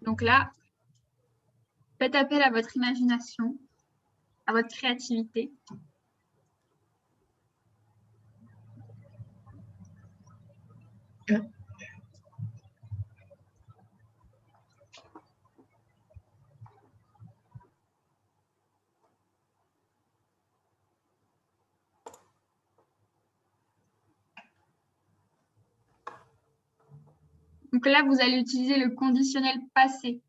Donc là, faites appel à votre imagination, à votre créativité. Donc là, vous allez utiliser le conditionnel passé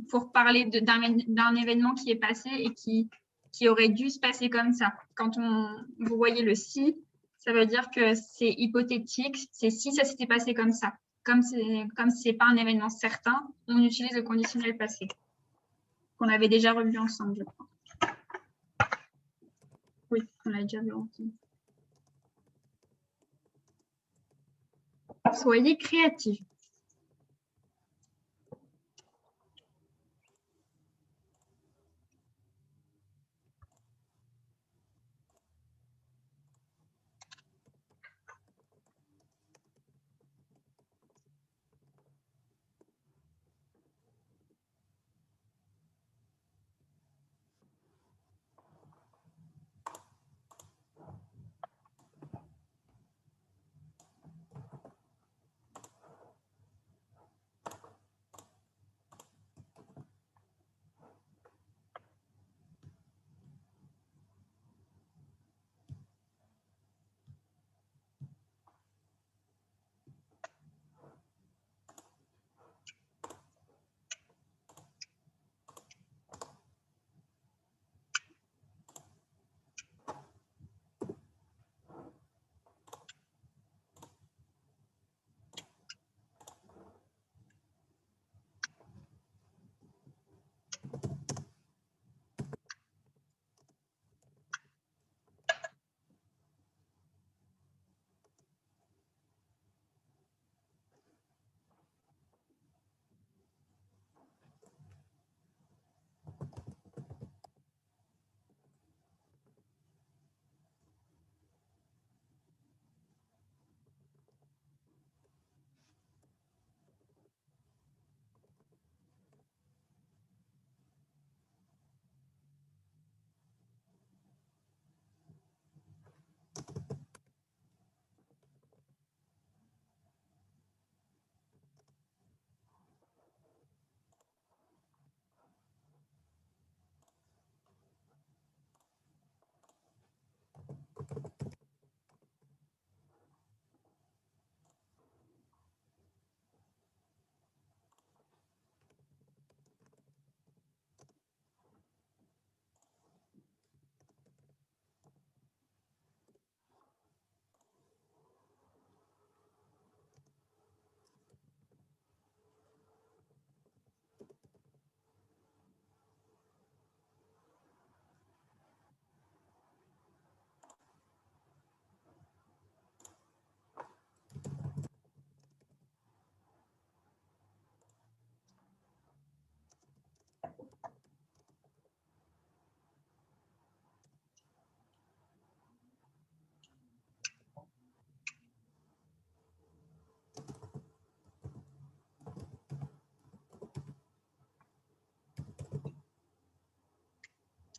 pour parler d'un événement qui est passé et qui aurait dû se passer comme ça. Quand vous voyez le si, ça veut dire que c'est hypothétique, c'est si ça s'était passé comme ça. Comme c'est pas un événement certain, on utilise le conditionnel passé, qu'on avait déjà revu ensemble, je crois. Oui, on l'a déjà vu ensemble. Soyez créatifs.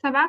Ça va?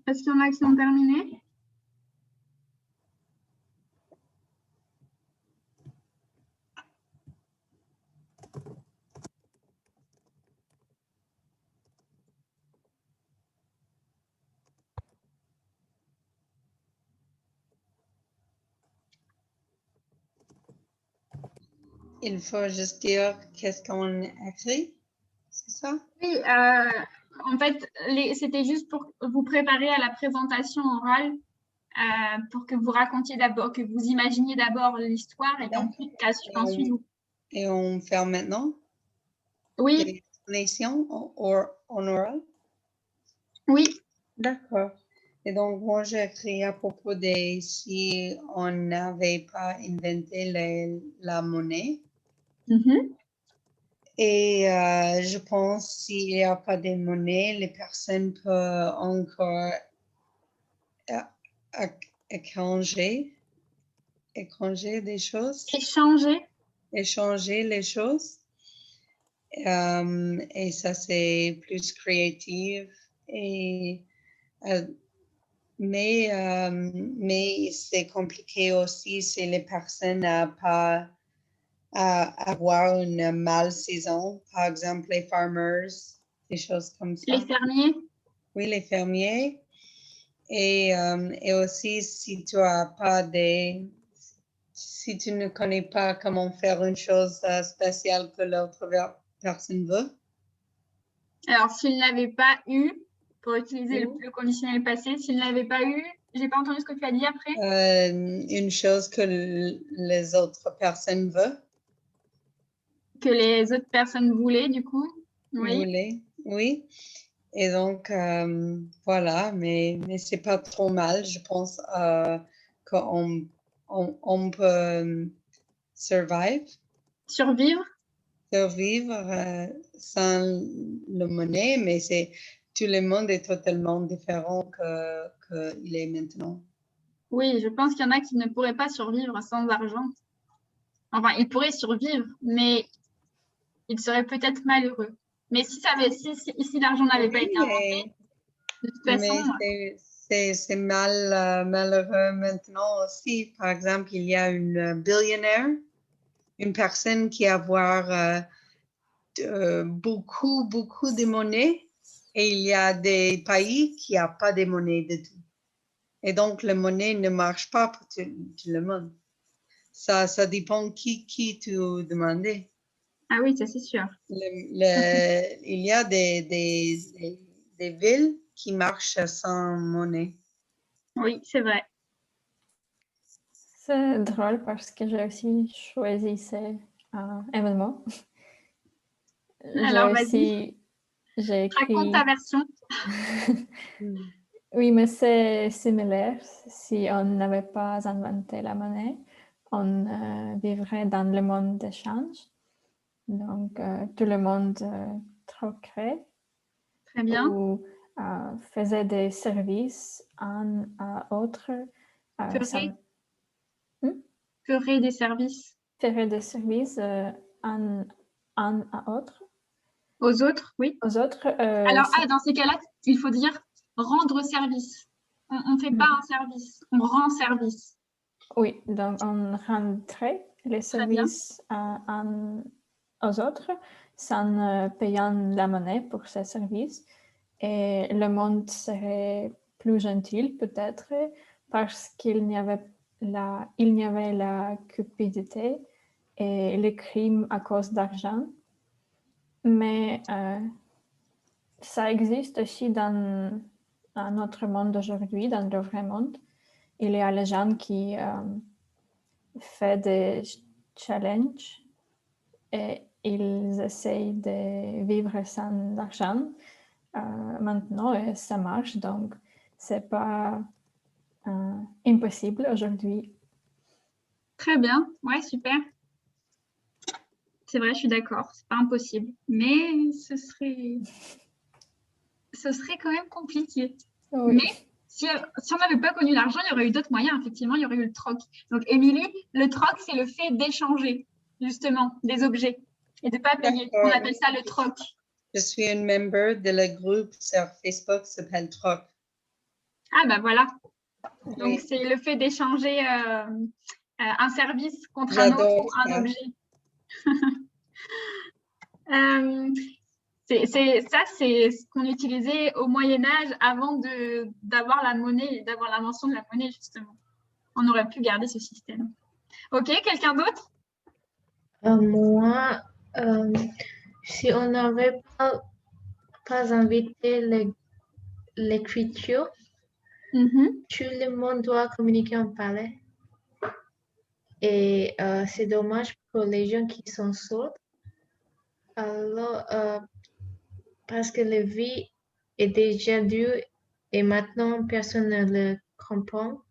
Est-ce qu'il y en a qui ont terminé? Il faut juste dire qu'est-ce qu'on écrit, c'est ça? Oui, en fait, c'était juste pour vous préparer à la présentation orale, pour que vous racontiez d'abord, que vous imaginiez d'abord l'histoire et qu'ensuite vous... Et on fait maintenant Oui, des explanations en oral? oui, D'accord. Et donc, moi, j'écris à propos de si on n'avait pas inventé la monnaie. Et je pense s'il n'y a pas de monnaie, les personnes peuvent encore échanger des choses, échanger les choses. Et ça, c'est plus créatif. Et, mais c'est compliqué aussi si les personnes n'ont pas à avoir une mal saison, par exemple les farmers, des choses comme ça. Les fermiers? Oui, les fermiers. Et aussi, si tu as pas si tu ne connais pas comment faire une chose spéciale que l'autre personne veut. Alors, s'il n'avait pas eu, pour utiliser le conditionnel passé, s'il n'avait pas eu, j'ai pas entendu ce que tu as dit après. Une chose que les autres personnes veulent. Que les autres personnes voulaient, du coup. Oui. Voulaient, oui. Et donc, voilà, mais c'est pas trop mal. Je pense qu'on peut survivre sans la monnaie, mais tout le monde est totalement différent qu'il est maintenant. Oui, je pense qu'il y en a qui ne pourraient pas survivre sans argent. Enfin, ils pourraient survivre, mais ils seraient peut-être malheureux. Mais si l'argent n'avait pas été inventé, de toute façon... Mais c'est malheureux maintenant aussi. Par exemple, il y a une billionnaire, une personne qui a beaucoup de monnaie, et il y a des pays qui n'ont pas de monnaie du tout. Et donc, la monnaie ne marche pas pour tout le monde. Ça dépend qui tu demandais. Ah oui, ça c'est sûr. Il y a des villes qui marchent sans monnaie. Oui, c'est vrai. C'est drôle parce que j'ai aussi choisi ces événements. Alors, vas-y. Raconte ta version. Oui, mais c'est similaire. Si on n'avait pas inventé la monnaie, on vivrait dans le monde d'échange. Donc, tout le monde troquerait. Très bien. Ou faisait des services un à autre. Ferait des services. Ferait des services un à autre. Aux autres, oui. Aux autres. Alors, dans ces cas-là, il faut dire rendre service. On ne fait pas un service, on rend service. Oui, donc on rendrait les services aux autres sans payant la monnaie pour ces services. Et le monde serait plus gentil peut-être parce qu'il n'y avait la cupidité et les crimes à cause d'argent. Mais ça existe aussi dans notre monde d'aujourd'hui, dans le vrai monde. Il y a les gens qui font des challenges et ils essayent de vivre sans argent maintenant et ça marche. Donc, c'est pas impossible aujourd'hui. Très bien, ouais, super. C'est vrai, je suis d'accord, c'est pas impossible, mais ce serait quand même compliqué. Oui. Mais si on n'avait pas connu l'argent, il y aurait eu d'autres moyens, effectivement, il y aurait eu le troc. Donc, Émilie, le troc, c'est le fait d'échanger, justement, des objets et de ne pas payer. On appelle ça le troc. Je suis une membre de le groupe sur Facebook qui s'appelle Troc. Ah, ben voilà. Oui. Donc, c'est le fait d'échanger un service contre un autre ou un objet. C'est ce qu'on utilisait au Moyen-Âge avant d'avoir la monnaie, d'avoir l'invention de la monnaie, justement. On aurait pu garder ce système. OK, quelqu'un d'autre? Moi, si on n'avait pas invité l'écriture, tout le monde doit communiquer en parler. Et c'est dommage pour les gens qui sont sourds. Alors, parce que la vie est déjà dure et maintenant personne ne le comprend.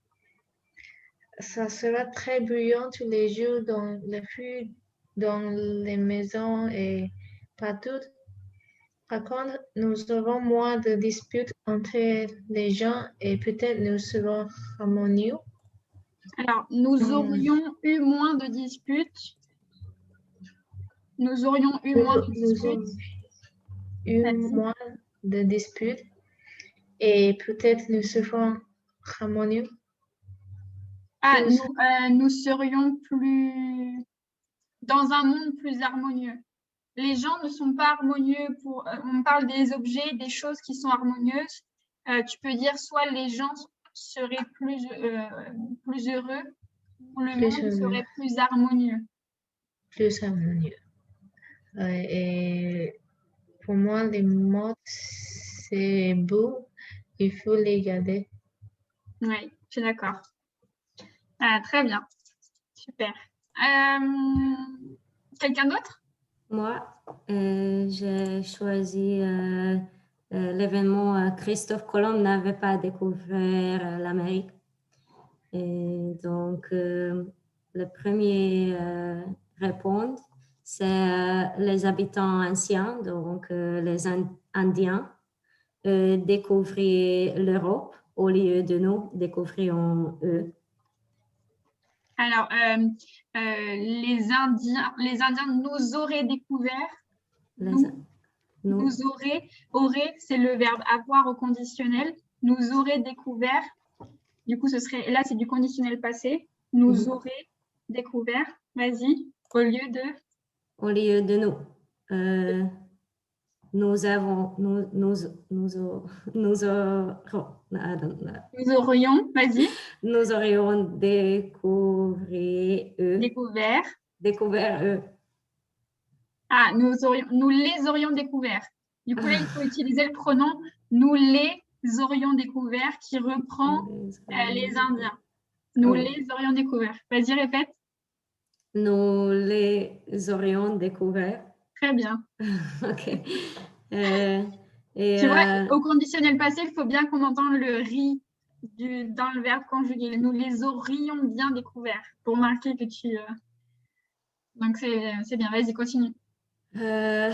Ça sera très bruyant tous les jours dans les rues, dans les maisons et partout. Par contre, nous aurons moins de disputes entre les gens et peut-être nous serons harmonieux. Alors, nous aurions eu moins de disputes. Nous aurions eu moins de disputes. Moins de disputes et peut-être nous serons harmonieux. Ah, nous serions plus dans un monde plus harmonieux. Les gens ne sont pas harmonieux on parle des objets, des choses qui sont harmonieuses. Tu peux dire soit les gens seraient plus heureux ou le monde serait plus harmonieux. Plus harmonieux. Et pour moi, les mots, c'est beau. Il faut les garder. Oui, je suis d'accord. Très bien. Super. Quelqu'un d'autre? Moi, j'ai choisi l'événement Christophe Colomb n'avait pas découvert l'Amérique. Et donc, le premier répondre, c'est les habitants anciens, donc les Indiens, découvrir l'Europe au lieu de nous découvrir eux. Alors, les Indiens nous auraient découvert. Nous auraient, c'est le verbe avoir au conditionnel. Nous auraient découvert. Du coup, là, c'est du conditionnel passé. Nous auraient découvert. Vas-y, au lieu de. Au lieu de nous. Nous aurions, vas-y. Nous aurions découvert eux. Découvert eux. Ah, nous les aurions découverts. Du coup, là, il faut utiliser le pronom nous les aurions découverts qui reprend les Indiens. Nous les aurions découverts. Vas-y, répète. Nous les aurions découverts. Très bien. OK. Tu vois, au conditionnel passé, il faut bien qu'on entende le ri dans le verbe conjugué. Nous les aurions bien découverts pour marquer que tu... Donc, c'est bien. Vas-y, continue. Le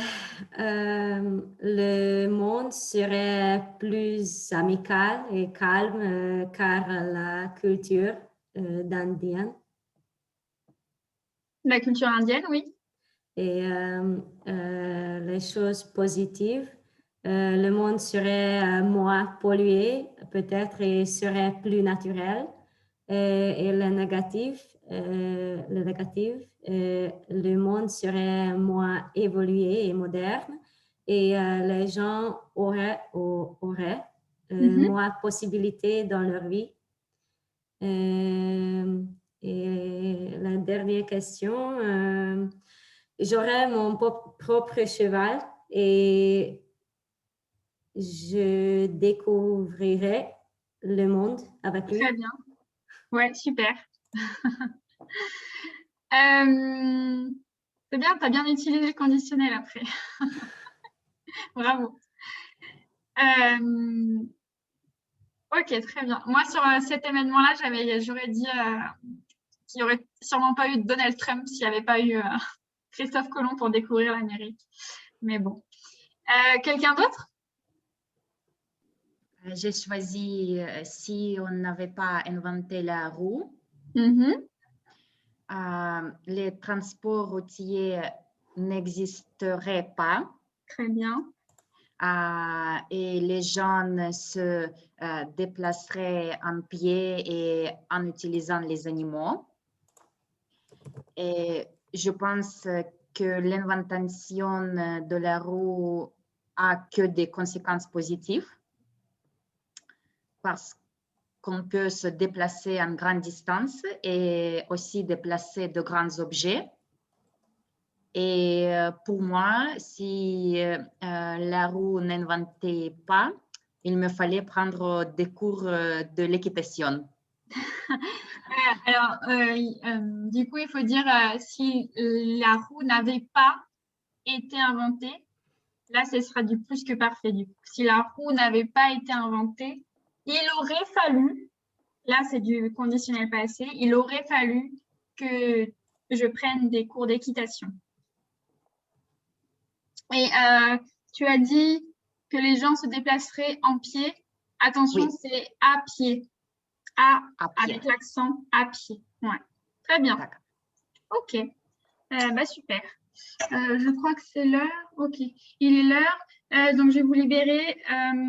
monde serait plus amical et calme car la culture d'Indien. La culture indienne, oui. Et les choses positives Le monde serait moins pollué, peut-être, et serait plus naturel. Et le négatif, le monde serait moins évolué et moderne. Et les gens auraient moins de possibilités dans leur vie. Et la dernière question, j'aurais mon propre cheval et je découvrirai le monde avec lui. Très bien. Ouais, super. C'est bien, tu as bien utilisé le conditionnel après. Bravo. Ok, très bien. Moi, sur cet événement-là, j'aurais dit qu'il n'y aurait sûrement pas eu de Donald Trump s'il n'y avait pas eu Christophe Colomb pour découvrir l'Amérique. Mais bon. Quelqu'un d'autre? J'ai choisi si on n'avait pas inventé la roue, les transports routiers n'existeraient pas. Très bien. Et les gens se déplaceraient en pied et en utilisant les animaux. Et je pense que l'invention de la roue a que des conséquences positives parce qu'on peut se déplacer en grande distance et aussi déplacer de grands objets. Et pour moi, si la roue n'inventait pas, il me fallait prendre des cours de l'équitation. Alors, du coup, il faut dire si la roue n'avait pas été inventée, là, ce sera du plus que parfait. Du coup. Si la roue n'avait pas été inventée, il aurait fallu, là, c'est du conditionnel passé, il aurait fallu que je prenne des cours d'équitation. Et tu as dit que les gens se déplaceraient en pied. Attention, Oui. c'est à pied. Avec l'accent à pied. Ouais. Très bien. Ok. Bah, super. Je crois que c'est l'heure. Ok. Il est l'heure. Donc, je vais vous libérer.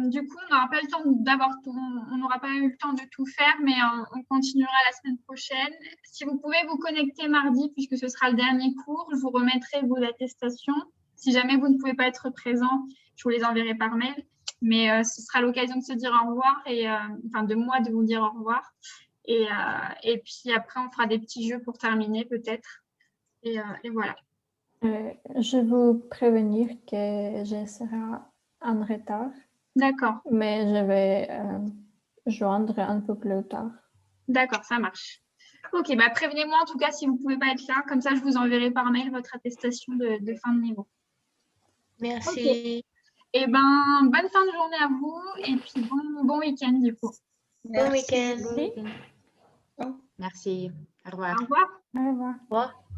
Du coup, on n'aura pas le temps on n'aura pas eu le temps de tout faire, mais on continuera la semaine prochaine. Si vous pouvez vous connecter mardi, puisque ce sera le dernier cours, je vous remettrai vos attestations. Si jamais vous ne pouvez pas être présent, je vous les enverrai par mail. Mais ce sera l'occasion de se dire au revoir et enfin de moi de vous dire au revoir. Et puis après, on fera des petits jeux pour terminer peut-être. Et voilà. Je vous prévenir que je serai en retard. D'accord. Mais je vais joindre un peu plus tard. D'accord, ça marche. Ok, bah prévenez-moi en tout cas si vous ne pouvez pas être là. Comme ça, je vous enverrai par mail votre attestation de fin de niveau. Merci. Okay. Et ben, bonne fin de journée à vous et puis bon week-end du coup. Bon week-end. Merci. Au revoir. Au revoir. Au revoir. Au revoir.